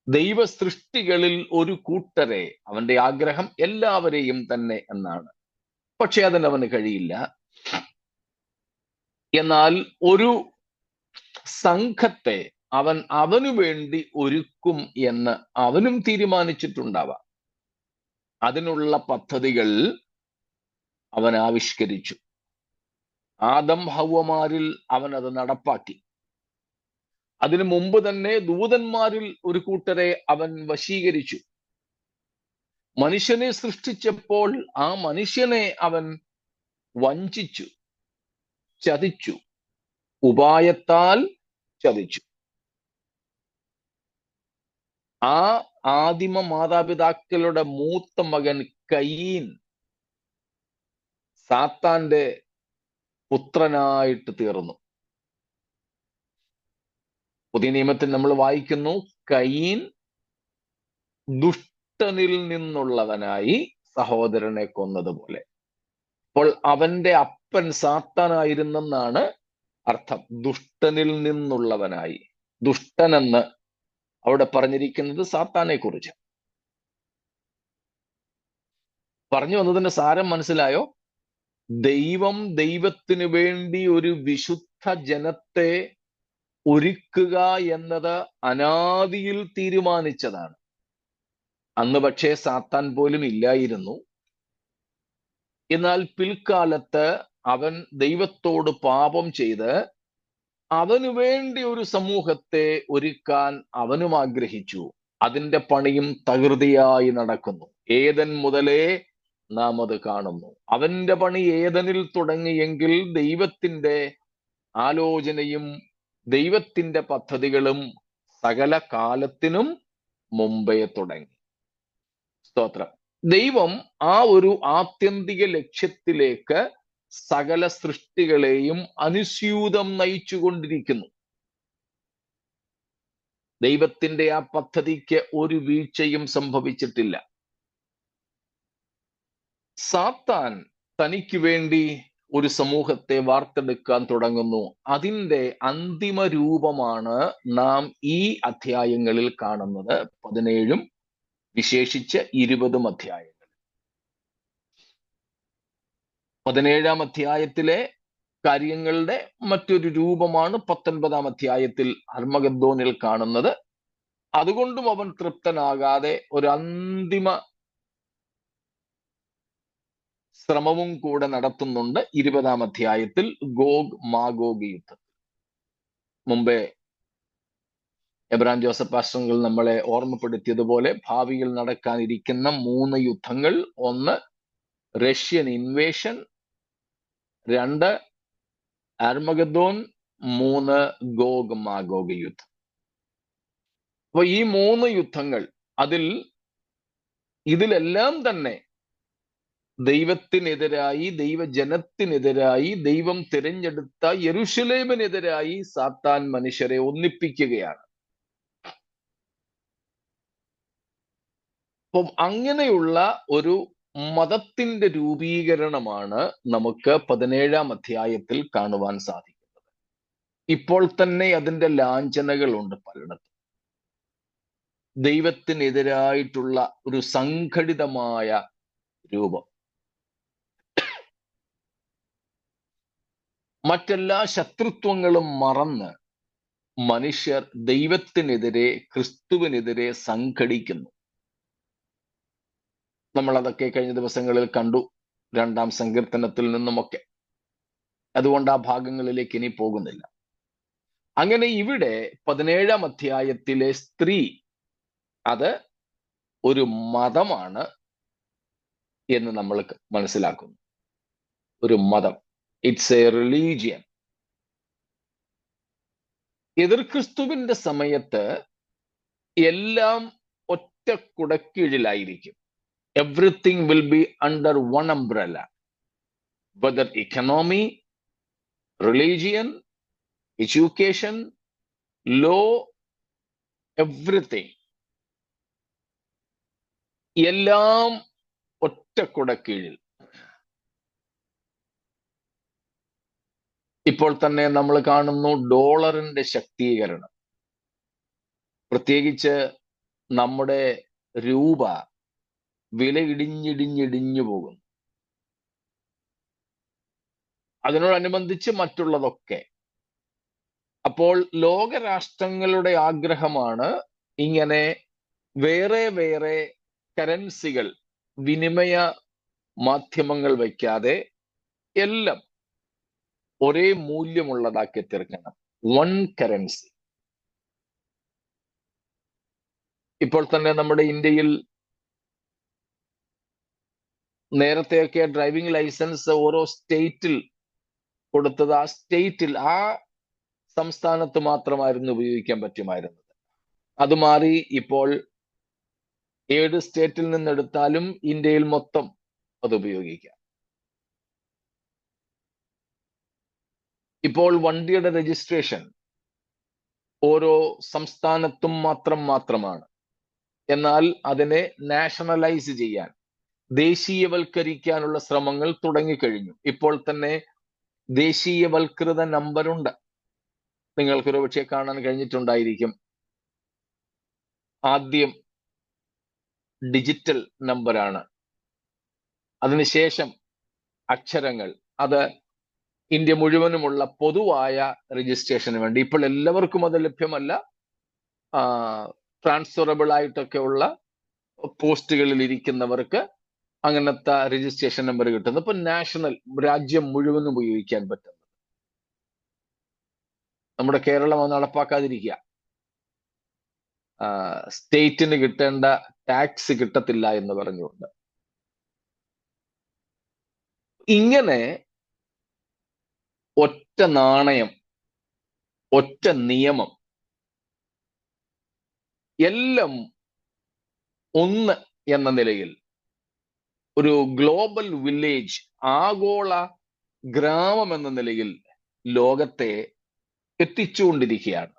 ദൈവ സൃഷ്ടികളിൽ ഒരു കൂട്ടരെ. അവന്റെ ആഗ്രഹം എല്ലാവരെയും തന്നെ എന്നാണ്. പക്ഷെ അതിന് അവന് കഴിയില്ല. എന്നാൽ ഒരു സംഘത്തെ അവനു വേണ്ടി ഒരുക്കും എന്ന് അവനും തീരുമാനിച്ചിട്ടുണ്ടാവാം. അതിനുള്ള പദ്ധതികൾ അവൻ ആവിഷ്കരിച്ചു. ആദം ഹവ്വമാരിൽ അവൻ അത് നടപ്പാക്കി. അതിനു മുമ്പ് തന്നെ ദൂതന്മാരിൽ ഒരു കൂട്ടരെ അവൻ വശീകരിച്ചു. മനുഷ്യനെ സൃഷ്ടിച്ചപ്പോൾ ആ മനുഷ്യനെ അവൻ വഞ്ചിച്ചു, ചതിച്ചു, ഉപായത്താൽ ചതിച്ചു. ആ ആദിമ മാതാപിതാക്കളുടെ മൂത്ത മകൻ കയീൻ സാത്താന്റെ പുത്രനായിട്ട് തീർന്നു. പുതിയ നിയമത്തിൽ നമ്മൾ വായിക്കുന്നു, കയീൻ ദുഷ്ടനിൽ നിന്നുള്ളവനായി സഹോദരനെ കൊന്നതുപോലെ. അപ്പോൾ അവന്റെ അപ്പൻ സാത്താനായിരുന്നെന്നാണ് അർത്ഥം. ദുഷ്ടനിൽ നിന്നുള്ളവനായി. ദുഷ്ടനെന്ന് അവിടെ പറഞ്ഞിരിക്കുന്നത് സാത്താനെ കുറിച്ച്. പറഞ്ഞു വന്നതിന്റെ സാരം മനസ്സിലായോ? ദൈവം ദൈവത്തിനു വേണ്ടി ഒരു വിശുദ്ധ ജനത്തെ ഒരുക്കുക എന്നത് അനാദിയിൽ തീരുമാനിച്ചതാണ്. അന്ന് പക്ഷേ സാത്താൻ പോലും ഇല്ലായിരുന്നു. എന്നാൽ പിൽക്കാലത്ത് അവൻ ദൈവത്തോട് പാപം ചെയ്ത് അവനു വേണ്ടി ഒരു സമൂഹത്തെ ഒരുക്കാൻ അവനും ആഗ്രഹിച്ചു. അതിന്റെ പണിയും തകൃതിയായി നടക്കുന്നു. ഏദൻ മുതലേ നാം അത് കാണുന്നു. അവന്റെ പണി ഏദനിൽ തുടങ്ങിയെങ്കിൽ ദൈവത്തിന്റെ ആലോചനയും ദൈവത്തിന്റെ പദ്ധതികളും സകല കാലത്തിനും മുമ്പേ തുടങ്ങി. സ്തോത്രം. ദൈവം ആ ഒരു ആത്യന്തിക ലക്ഷ്യത്തിലേക്ക് സകല സൃഷ്ടികളെയും അനുസ്യൂതം നയിച്ചുകൊണ്ടിരിക്കുന്നു. ദൈവത്തിന്റെ ആ പദ്ധതിക്ക് ഒരു വീഴ്ചയും സംഭവിച്ചിട്ടില്ല. സാത്താൻ തനിക്ക് വേണ്ടി ഒരു സമൂഹത്തെ വാർത്തെടുക്കാൻ തുടങ്ങുന്നു. അതിൻ്റെ അന്തിമ രൂപമാണ് നാം ഈ അധ്യായങ്ങളിൽ കാണുന്നത്. 17 വിശേഷിച്ച് 20 അധ്യായങ്ങൾ. 17 അധ്യായത്തിലെ കാര്യങ്ങളുടെ മറ്റൊരു രൂപമാണ് 19 അധ്യായത്തിൽ അർമഗദ്ദോനിൽ കാണുന്നത്. അതുകൊണ്ടും അവൻ തൃപ്തനാകാതെ ഒരു അന്തിമ ശ്രമവും കൂടെ നടത്തുന്നുണ്ട് 20-ാം അധ്യായത്തിൽ ഗോഗ് മാഗോഗ് യുദ്ധം. മുമ്പേ എബ്രാം ജോസഫ് പാസ്റ്ററുകൾ നമ്മളെ ഓർമ്മപ്പെടുത്തിയതുപോലെ ഭാവിയിൽ നടക്കാനിരിക്കുന്ന 3 യുദ്ധങ്ങൾ: 1 റഷ്യൻ ഇൻവേഷൻ, 2 ആർമഗദോൻ, 3 ഗോഗ് മാഗോഗ് യുദ്ധം. അപ്പൊ ഈ 3 യുദ്ധങ്ങൾ ഇതിലെല്ലാം തന്നെ ദൈവത്തിനെതിരായി, ദൈവജനത്തിനെതിരായി, ദൈവം തിരഞ്ഞെടുത്ത യെരുശലേമിനെതിരായി സാത്താൻ മനുഷ്യരെ ഒന്നിപ്പിക്കുകയാണ്. അപ്പം അങ്ങനെയുള്ള ഒരു മതത്തിന്റെ രൂപീകരണമാണ് നമുക്ക് 17-ാം അധ്യായത്തിൽ കാണുവാൻ സാധിക്കുന്നത്. ഇപ്പോൾ തന്നെ അതിന്റെ ലാഞ്ചനകളുണ്ട് പലയിടത്തും. ദൈവത്തിനെതിരായിട്ടുള്ള ഒരു സംഘടിതമായ രൂപം. മറ്റെല്ലാ ശത്രുത്വങ്ങളും മറന്ന് മനുഷ്യർ ദൈവത്തിനെതിരെ, ക്രിസ്തുവിനെതിരെ സംഘടിക്കുന്നു. നമ്മൾ അതൊക്കെ കഴിഞ്ഞ ദിവസങ്ങളിൽ കണ്ടു, 2-ാം സങ്കീർത്തനത്തിൽ നിന്നുമൊക്കെ. അതുകൊണ്ട് ആ ഭാഗങ്ങളിലേക്ക് ഇനി പോകുന്നില്ല. അങ്ങനെ ഇവിടെ 17-ാം അധ്യായത്തിലെ സ്ത്രീ അത് ഒരു മതമാണ് എന്ന് നമ്മൾ മനസ്സിലാക്കുന്നു. ഒരു മതം, ഇറ്റ്സ് എ റിലീജിയൻ. എതിർ ക്രിസ്തുവിന്റെ സമയത്ത് എല്ലാം ഒറ്റ കുടക്കീഴിലായിരിക്കും. Everything will be under one umbrella, whether economy, religion, education, law, everything. എല്ലാം ഒറ്റ കുടക്കീഴിൽ. ഇപ്പോൾ തന്നെ നമ്മൾ കാണുന്നു ഡോളറിന്റെ ശക്തീകരണം. പ്രത്യേകിച്ച് നമ്മുടെ രൂപ വില ഇടിഞ്ഞിടിഞ്ഞിടിഞ്ഞു പോകുന്നു. അതിനോടനുബന്ധിച്ച് മറ്റുള്ളതൊക്കെ. അപ്പോൾ ലോകരാഷ്ട്രങ്ങളുടെ ആഗ്രഹമാണ് ഇങ്ങനെ വേറെ വേറെ കറൻസികൾ, വിനിമയ മാധ്യമങ്ങൾ വയ്ക്കാതെ എല്ലാം ഒരേ മൂല്യമുള്ളതാക്കി തീർക്കണം. 1 കറൻസി. ഇപ്പോൾ തന്നെ നമ്മുടെ ഇന്ത്യയിൽ നേരത്തെയൊക്കെ ഡ്രൈവിംഗ് ലൈസൻസ് ഓരോ സ്റ്റേറ്റിൽ കൊടുത്തത് ആ സ്റ്റേറ്റിൽ, ആ സംസ്ഥാനത്ത് മാത്രമായിരുന്നു ഉപയോഗിക്കാൻ പറ്റുമായിരുന്നത്. അത് മാറി ഇപ്പോൾ ഏത് സ്റ്റേറ്റിൽ നിന്നെടുത്താലും ഇന്ത്യയിൽ മൊത്തം അത് ഉപയോഗിക്കാം. ഇപ്പോൾ വണ്ടിയുടെ രജിസ്ട്രേഷൻ ഓരോ സംസ്ഥാനത്തും മാത്രമാണ്. എന്നാൽ അതിനെ നാഷണലൈസ് ചെയ്യാൻ, ദേശീയവൽക്കരിക്കാനുള്ള ശ്രമങ്ങൾ തുടങ്ങിക്കഴിഞ്ഞു. ഇപ്പോൾ തന്നെ ദേശീയവൽകൃത നമ്പറുണ്ട്. നിങ്ങൾക്കൊരു പക്ഷേ കാണാൻ കഴിഞ്ഞിട്ടുണ്ടായിരിക്കും. ആദ്യം ഡിജിറ്റൽ നമ്പറാണ്, അതിനുശേഷം അക്ഷരങ്ങൾ. അത് ഇന്ത്യ മുഴുവനുമുള്ള പൊതുവായ രജിസ്ട്രേഷന് വേണ്ടി. ഇപ്പോൾ എല്ലാവർക്കും അത് ലഭ്യമല്ല. ട്രാൻസ്ഫറബിൾ ആയിട്ടൊക്കെ ഉള്ള പോസ്റ്റുകളിൽ ഇരിക്കുന്നവർക്ക് അങ്ങനത്തെ രജിസ്ട്രേഷൻ നമ്പർ കിട്ടുന്നു. ഇപ്പൊ നാഷണൽ, രാജ്യം മുഴുവനും ഉപയോഗിക്കാൻ പറ്റുന്നത്. നമ്മുടെ കേരളം അത് നടപ്പാക്കാതിരിക്കുക. സ്റ്റേറ്റിന് കിട്ടേണ്ട ടാക്സ് കിട്ടത്തില്ല എന്ന് പറഞ്ഞുകൊണ്ട്. ഇങ്ങനെ ഒറ്റ നാണയം, ഒറ്റ നിയമം, എല്ലാം ഒന്ന് എന്ന നിലയിൽ ഒരു ഗ്ലോബൽ വില്ലേജ്, ആഗോള ഗ്രാമം എന്ന നിലയിൽ ലോകത്തെ എത്തിച്ചുകൊണ്ടിരിക്കുകയാണ്.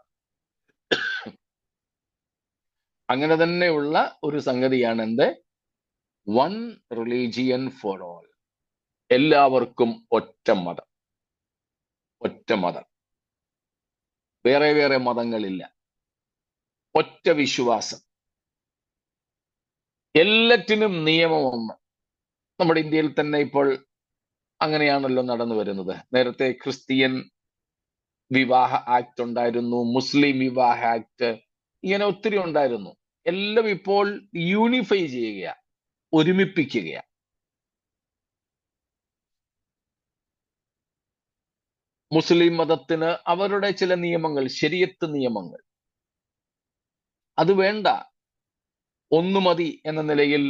അങ്ങനെ തന്നെയുള്ള ഒരു സംഗതിയാണ് എന്ത്? 1 റിലീജിയൻ ഫോർ ഓൾ. എല്ലാവർക്കും ഒറ്റ മതം, ഒറ്റ മതം. വേറെ വേറെ മതങ്ങളില്ല. ഒറ്റ വിശ്വാസം. എല്ലാറ്റിനും നിയമം ഒന്ന്. നമ്മുടെ ഇന്ത്യയിൽ തന്നെ ഇപ്പോൾ അങ്ങനെയാണല്ലോ നടന്നു വരുന്നത്. നേരത്തെ ക്രിസ്ത്യൻ വിവാഹ ആക്ട് ഉണ്ടായിരുന്നു, മുസ്ലിം വിവാഹ ആക്ട്, ഇങ്ങനെ ഒത്തിരി ഉണ്ടായിരുന്നു. എല്ലാം ഇപ്പോൾ യൂണിഫൈ ചെയ്യുക, ഒരുമിപ്പിക്കുക. മുസ്ലിം മതത്തിന് അവരുടെ ചില നിയമങ്ങൾ, ശരീഅത്ത് നിയമങ്ങൾ, അത് വേണ്ട, ഒന്നു മതി എന്ന നിലയിൽ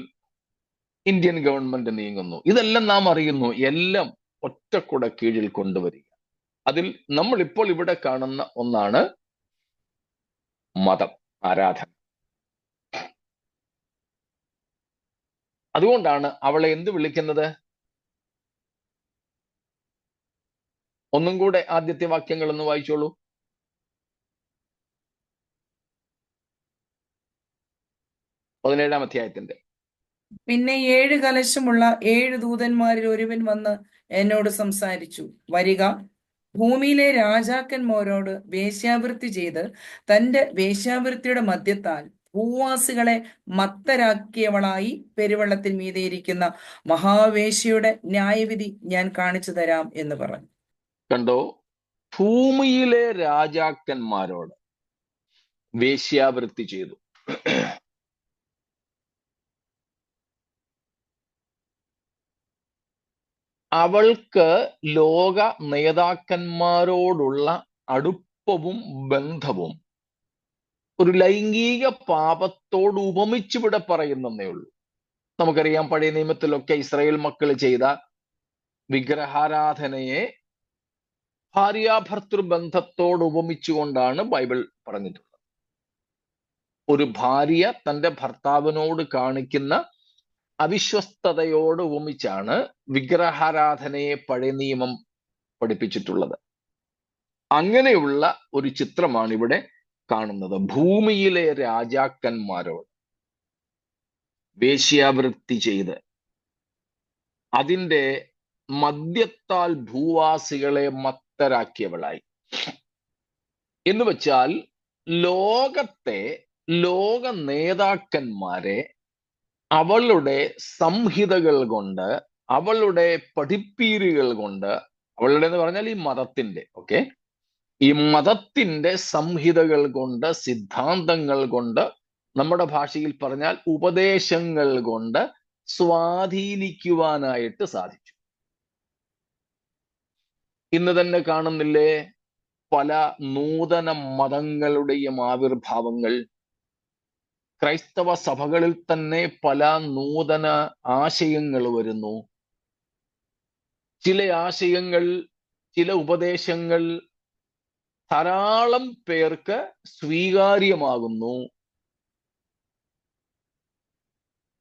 ഇന്ത്യൻ ഗവൺമെന്റ് നീങ്ങുന്നു. ഇതെല്ലാം നാം അറിയുന്നു. എല്ലാം ഒറ്റക്കുട കീഴിൽ കൊണ്ടുവരിക. അതിൽ നമ്മൾ ഇപ്പോൾ ഇവിടെ കാണുന്ന ഒന്നാണ് മതം, ആരാധന. അതുകൊണ്ടാണ് അവളെ എന്ത് വിളിക്കുന്നത്? ഒന്നും കൂടെ ആദ്യത്തെ വാക്യങ്ങൾ ഒന്ന് വായിച്ചോളൂ. 17-ാം അധ്യായത്തിന്റെ. പിന്നെ 7 കലശമുള്ള 7 ദൂതന്മാരിൽ ഒരുവൻ വന്ന് എന്നോട് സംസാരിച്ചു, വരിക, ഭൂമിയിലെ രാജാക്കന്മാരോട് വേശ്യാവൃത്തി ചെയ്ത് തന്റെ വേശ്യാവൃത്തിയുടെ മദ്യത്താൽ ഭൂവാസികളെ മത്തരാക്കിയവളായി പെരുവെള്ളത്തിൽ മീതെയിരിക്കുന്ന മഹാവേശ്യയുടെ ന്യായവിധി ഞാൻ കാണിച്ചു തരാം എന്ന് പറഞ്ഞു. കണ്ടോ? ഭൂമിയിലെ രാജാക്കന്മാരോട് വേശ്യാവൃത്തി ചെയ്തു. അവൾക്ക് ലോക നേതാക്കന്മാരോടുള്ള അടുപ്പവും ബന്ധവും ഒരു ലൈംഗിക പാപത്തോട് ഉപമിച്ചിവിടെ പറയുന്നേ ഉള്ളൂ. നമുക്കറിയാം, പഴയ നിയമത്തിലൊക്കെ ഇസ്രായേൽ മക്കൾ ചെയ്ത വിഗ്രഹാരാധനയെ ഭാര്യാഭർത്തൃ ബന്ധത്തോട് ഉപമിച്ചുകൊണ്ടാണ് ബൈബിൾ പറഞ്ഞിട്ടുള്ളത്. ഒരു ഭാര്യ തന്റെ ഭർത്താവിനോട് കാണിക്കുന്ന അവിശ്വസ്തതയോട് ഉപമിച്ചാണ് വിഗ്രഹാരാധനയെ പഴയ നിയമം പഠിപ്പിച്ചിട്ടുള്ളത്. അങ്ങനെയുള്ള ഒരു ചിത്രമാണ് ഇവിടെ കാണുന്നത്. ഭൂമിയിലെ രാജാക്കന്മാരോട് വേശ്യാവൃത്തി ചെയ്ത് അതിൻ്റെ മദ്യത്താൽ ഭൂവാസികളെ മത്തരാക്കിയവളായി. എന്ന് വെച്ചാൽ ലോക നേതാക്കന്മാരെ അവളുടെ സംഹിതകൾ കൊണ്ട്, അവളുടെ പഠിപ്പീരുകൾ കൊണ്ട്, അവളുടെ എന്ന് പറഞ്ഞാൽ ഈ മതത്തിന്റെ ഈ മതത്തിന്റെ സംഹിതകൾ കൊണ്ട്, സിദ്ധാന്തങ്ങൾ കൊണ്ട്, നമ്മുടെ ഭാഷയിൽ പറഞ്ഞാൽ ഉപദേശങ്ങൾ കൊണ്ട് സ്വാധീനിക്കുവാനായിട്ട് സാധിച്ചു. ഇന്ന് തന്നെ കാണുന്നില്ലേ പല നൂതന മതങ്ങളുടെയും ആവിർഭാവങ്ങൾ? ക്രൈസ്തവ സഭകളിൽ തന്നെ പല നൂതന ആശയങ്ങൾ വരുന്നു. ചില ആശയങ്ങൾ, ചില ഉപദേശങ്ങൾ ധാരാളം പേർക്ക് സ്വീകാര്യമാകുന്നു.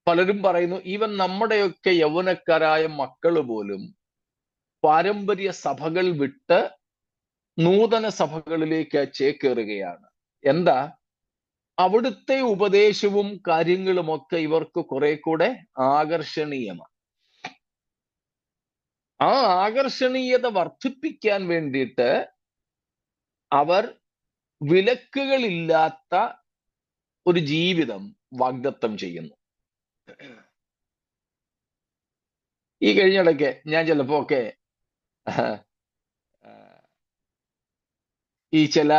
പലരും പറയുന്നു, ഈവൻ നമ്മുടെയൊക്കെ യൗവനക്കാരായ മക്കൾ പോലും പാരമ്പര്യ സഭകൾ വിട്ട് നൂതന സഭകളിലേക്ക് ചേക്കേറുകയാണ്. എന്താ? അവിടുത്തെ ഉപദേശവും കാര്യങ്ങളുമൊക്കെ ഇവർക്ക് കുറെ കൂടെ ആകർഷണീയമാണ്. ആ ആകർഷണീയത വർദ്ധിപ്പിക്കാൻ വേണ്ടിയിട്ട് അവർ വിലക്കുകളില്ലാത്ത ഒരു ജീവിതം വാഗ്ദത്തം ചെയ്യുന്നു. ഈ കഴിഞ്ഞിടയ്ക്ക് ഞാൻ ചിലപ്പോ ഒക്കെ ഈ ചില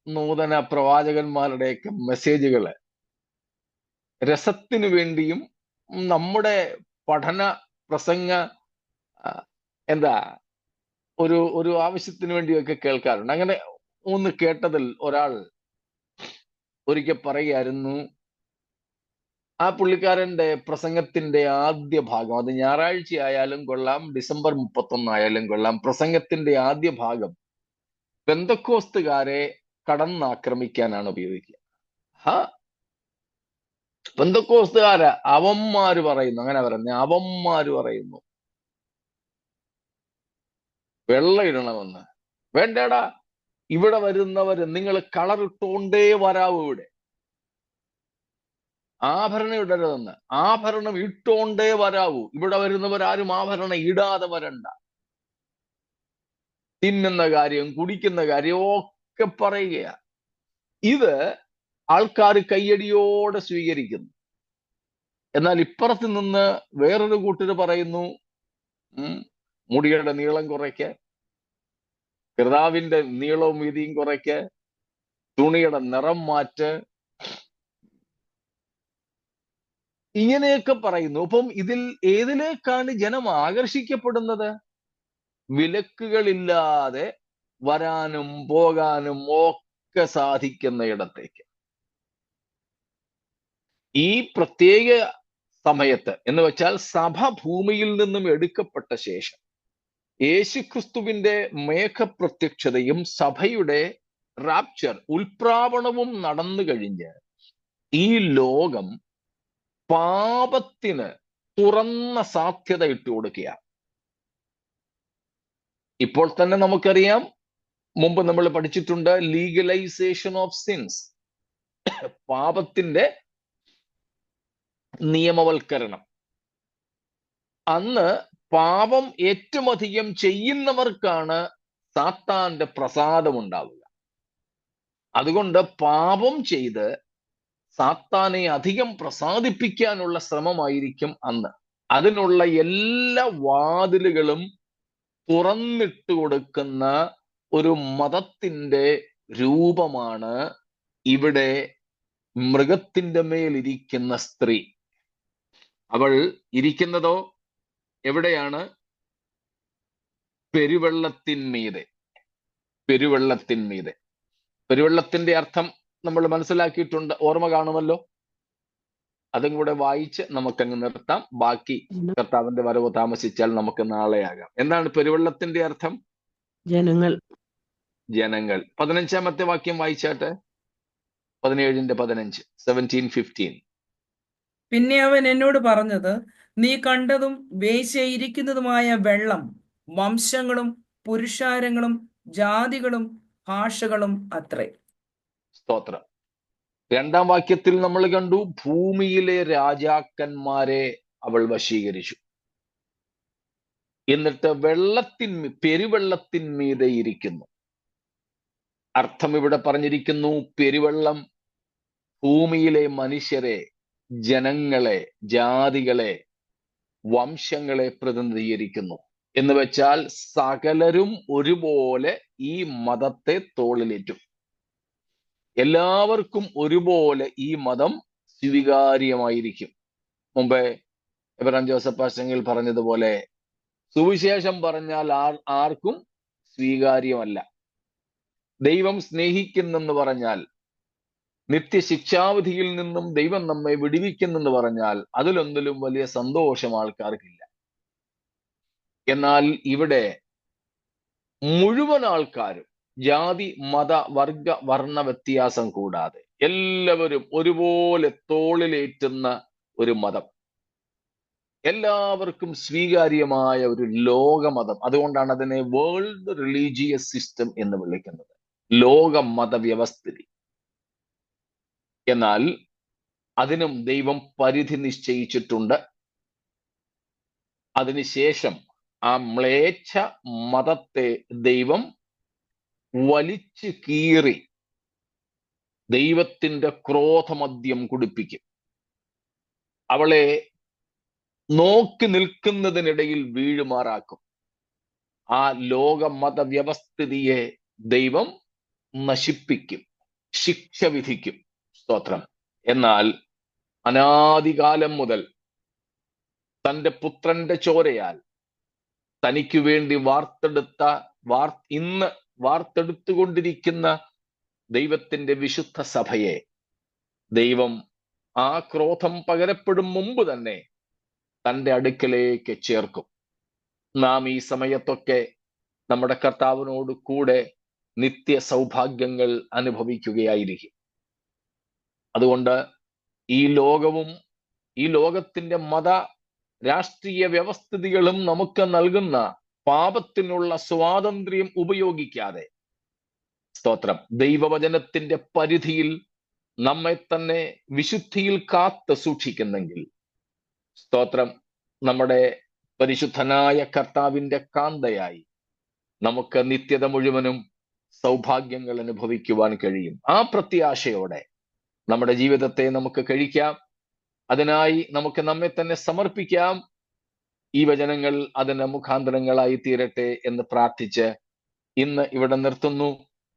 നൂതന പ്രവാചകന്മാരുടെയൊക്കെ മെസ്സേജുകള് രസത്തിനു വേണ്ടിയും നമ്മുടെ പഠന പ്രസംഗ ഒരു ആവശ്യത്തിന് വേണ്ടിയൊക്കെ കേൾക്കാറുണ്ട്. അങ്ങനെ ഒന്ന് കേട്ടതിൽ ഒരാൾ ഒരിക്കൽ പറയുകയായിരുന്നു, ആ പുള്ളിക്കാരന്റെ പ്രസംഗത്തിന്റെ ആദ്യ ഭാഗം, അത് ഞായറാഴ്ച ആയാലും കൊള്ളാം, ഡിസംബർ 31 ആയാലും കൊള്ളാം, പ്രസംഗത്തിന്റെ ആദ്യ ഭാഗം പെന്തക്കോസ്തുകാരെ കടന്നാക്രമിക്കാനാണ് ഉപയോഗിക്കുക. പെന്തക്കോസ്തുകാര് അവന്മാര് പറയുന്നു, അങ്ങനെ പറയുന്നത്, അവന്മാര് പറയുന്നു വെള്ളയിടണമെന്ന്. വേണ്ടടാ, ഇവിടെ വരുന്നവര് നിങ്ങൾ കളറിട്ടോണ്ടേ വരാവൂ, ഇവിടെ ആഭരണം ഇടരുതെന്ന്. ആഭരണം ഇട്ടോണ്ടേ വരാവൂ, ഇവിടെ വരുന്നവരാരും ആഭരണം ഇടാതെ വരണ്ട. തിന്നുന്ന കാര്യം, കുടിക്കുന്ന കാര്യം ഒക്കെ പറയുക. ഇത് ആൾക്കാർ കയ്യടിയോടെ സ്വീകരിക്കുന്നു. എന്നാൽ ഇപ്പുറത്ത് നിന്ന് വേറൊരു കൂട്ടര് പറയുന്നു, മുടിയുടെ നീളം കുറയ്ക്ക്, കർത്താവിന്റെ നീളവും വീതിയും കുറയ്ക്ക്, തുണിയുടെ നിറം മാറ്റ്, ഇങ്ങനെയൊക്കെ പറയുന്നു. അപ്പം ഇതിൽ ഏതിലേക്കാണ് ജനം ആകർഷിക്കപ്പെടുന്നത്? വിലക്കുകളില്ലാതെ വരാനും പോകാനും ഒക്കെ സാധിക്കുന്ന ഇടത്തേക്ക്. ഈ പ്രത്യേക സമയത്ത് എന്ന് വെച്ചാൽ സഭ ഭൂമിയിൽ നിന്നും എടുക്കപ്പെട്ട ശേഷം യേശുക്രിസ്തുവിന്റെ മേഘപ്രത്യക്ഷതയും സഭയുടെ റാപ്ചർ ഉൽപ്രാവണവും നടന്നു കഴിഞ്ഞ് ഈ ലോകം പാപത്തിന് തുറന്ന സാധ്യത ഇട്ടു കൊടുക്കുകയാണ്. ഇപ്പോൾ തന്നെ നമുക്കറിയാം, മുമ്പ് നമ്മൾ പഠിച്ചിട്ടുണ്ട്, ലീഗലൈസേഷൻ ഓഫ് സിൻസ്, പാപത്തിന്റെ നിയമവൽക്കരണം. അന്ന് പാപം ഏറ്റവും അധികം ചെയ്യുന്നവർക്കാണ് സാത്താന്റെ പ്രസാദം ഉണ്ടാവുക. അതുകൊണ്ട് പാപം ചെയ്ത് സാത്താനെ അധികം പ്രസാദിപ്പിക്കാനുള്ള ശ്രമമായിരിക്കും അന്ന്. അതിനുള്ള എല്ലാ വാതിലുകളും തുറന്നിട്ട് കൊടുക്കുന്ന ഒരു മതത്തിന്റെ രൂപമാണ് ഇവിടെ മൃഗത്തിന്റെ മേലിരിക്കുന്ന സ്ത്രീ. അവൾ ഇരിക്കുന്നതോ എവിടെയാണ്? പെരുവെള്ളത്തിന്മീതെ. പെരുവെള്ളത്തിന്മീതെ. പെരുവെള്ളത്തിന്റെ അർത്ഥം നമ്മൾ മനസ്സിലാക്കിയിട്ടുണ്ട്, ഓർമ്മ കാണുമല്ലോ. അതും കൂടെ വായിച്ച് നമുക്കങ്ങ് നിർത്താം. ബാക്കി കർത്താവിന്റെ വരവ് താമസിച്ചാൽ നമുക്ക് നാളെയാകാം. എന്താണ് പെരുവെള്ളത്തിന്റെ അർത്ഥം? ജനങ്ങൾ. ജനങ്ങൾ. 15-ാമത്തെ വാക്യം വായിച്ചാട്ടെ. 17:15. 17:15. പിന്നെ അവൻ എന്നോട് പറഞ്ഞത്, നീ കണ്ടതും വേശ്യയിരിക്കുന്നതുമായ വെള്ളം വംശങ്ങളും പുരുഷാരങ്ങളും ജാതികളും ഭാഷകളും അത്രേ. സ്തോത്രം. 2-ാം വാക്യത്തിൽ നമ്മൾ കണ്ടു, ഭൂമിയിലെ രാജാക്കന്മാരെ അവൾ വശീകരിച്ചു. എന്നിട്ട് പെരുവെള്ളത്തിന്മീതെ ഇരിക്കുന്നു. അർത്ഥം ഇവിടെ പറഞ്ഞിരിക്കുന്നു, പെരുവെള്ളം ഭൂമിയിലെ മനുഷ്യരെ, ജനങ്ങളെ, ജാതികളെ, വംശങ്ങളെ പ്രതിനിധീകരിക്കുന്നു. എന്ന് വെച്ചാൽ സകലരും ഒരുപോലെ ഈ മതത്തെ തോളിലേറ്റും. എല്ലാവർക്കും ഒരുപോലെ ഈ മതം സ്വീകാര്യമായിരിക്കും. മുമ്പേ എബ്രഹാം ജോസഫ് പാസ്റ്റർ പറഞ്ഞതുപോലെ, സുവിശേഷം പറഞ്ഞാൽ ആർക്കും സ്വീകാര്യമല്ല. ദൈവം സ്നേഹിക്കുന്നെന്ന് പറഞ്ഞാൽ, നിത്യശിക്ഷാവിധിയിൽ നിന്നും ദൈവം നമ്മെ വിടുവിക്കുന്നെന്ന് പറഞ്ഞാൽ അതിലൊന്നിലും വലിയ സന്തോഷം ആൾക്കാർക്കില്ല. എന്നാൽ ഇവിടെ മുഴുവൻ ആൾക്കാരും ജാതി, മത, വർഗ, വർണ്ണ വ്യത്യാസം കൂടാതെ എല്ലാവരും ഒരുപോലെ തോളിലേറ്റുന്ന ഒരു മതം, എല്ലാവർക്കും സ്വീകാര്യമായ ഒരു ലോകമതം. അതുകൊണ്ടാണ് അതിനെ വേൾഡ് റിലീജിയസ് സിസ്റ്റം എന്ന് വിളിക്കുന്നത്, ലോക മതവ്യവസ്ഥിതി. എന്നാൽ അതിനും ദൈവം പരിധി നിശ്ചയിച്ചിട്ടുണ്ട്. അതിനുശേഷം ആ മ്ലേച്ഛ മതത്തെ ദൈവം വലിച്ചു കീറി ദൈവത്തിന്റെ ക്രോധമദ്യം കുടിപ്പിക്കും. അവളെ നോക്കി നിൽക്കുന്നതിനിടയിൽ വീഴുമാറാക്കും. ആ ലോക മതവ്യവസ്ഥിതിയെ ദൈവം നശിപ്പിക്കും, ശിക്ഷ വിധിക്കും. സ്തോത്രം. എന്നാൽ അനാദികാലം മുതൽ തന്റെ പുത്രന്റെ ചോരയാൽ തനിക്ക് വേണ്ടി ഇന്ന് വാർത്തെടുത്തുകൊണ്ടിരിക്കുന്ന ദൈവത്തിന്റെ വിശുദ്ധ സഭയെ ദൈവം ആ ക്രോധം പകരപ്പെടും മുമ്പ് തന്നെ തന്റെ അടുക്കലേക്ക് ചേർക്കും. നാം ഈ സമയത്തൊക്കെ നമ്മുടെ കർത്താവിനോട് കൂടെ നിത്യ സൗഭാഗ്യങ്ങൾ അനുഭവിക്കുകയായിരിക്കും. അതുകൊണ്ട് ഈ ലോകവും ഈ ലോകത്തിന്റെ മത രാഷ്ട്രീയ വ്യവസ്ഥിതികളും നമുക്ക് നൽകുന്ന പാപത്തിനുള്ള സ്വാതന്ത്ര്യം ഉപയോഗിക്കാതെ, സ്തോത്രം, ദൈവവചനത്തിന്റെ പരിധിയിൽ നമ്മെ തന്നെ വിശുദ്ധിയിൽ കാത്ത് സൂക്ഷിക്കുന്നെങ്കിൽ, സ്തോത്രം, നമ്മുടെ പരിശുദ്ധനായ കർത്താവിന്റെ കാന്തയായി നമുക്ക് നിത്യത മുഴുവനും സൗഭാഗ്യങ്ങൾ അനുഭവിക്കുവാൻ കഴിയും. ആ പ്രത്യാശയോടെ നമ്മുടെ ജീവിതത്തെ നമുക്ക് കഴിക്കാം. അതിനായി നമുക്ക് നമ്മെ തന്നെ സമർപ്പിക്കാം. ഈ വചനങ്ങൾ അതിന് മുഖാന്തരങ്ങളായി തീരട്ടെ എന്ന് പ്രാർത്ഥിച്ച് ഇന്ന് ഇവിടെ നിർത്തുന്നു.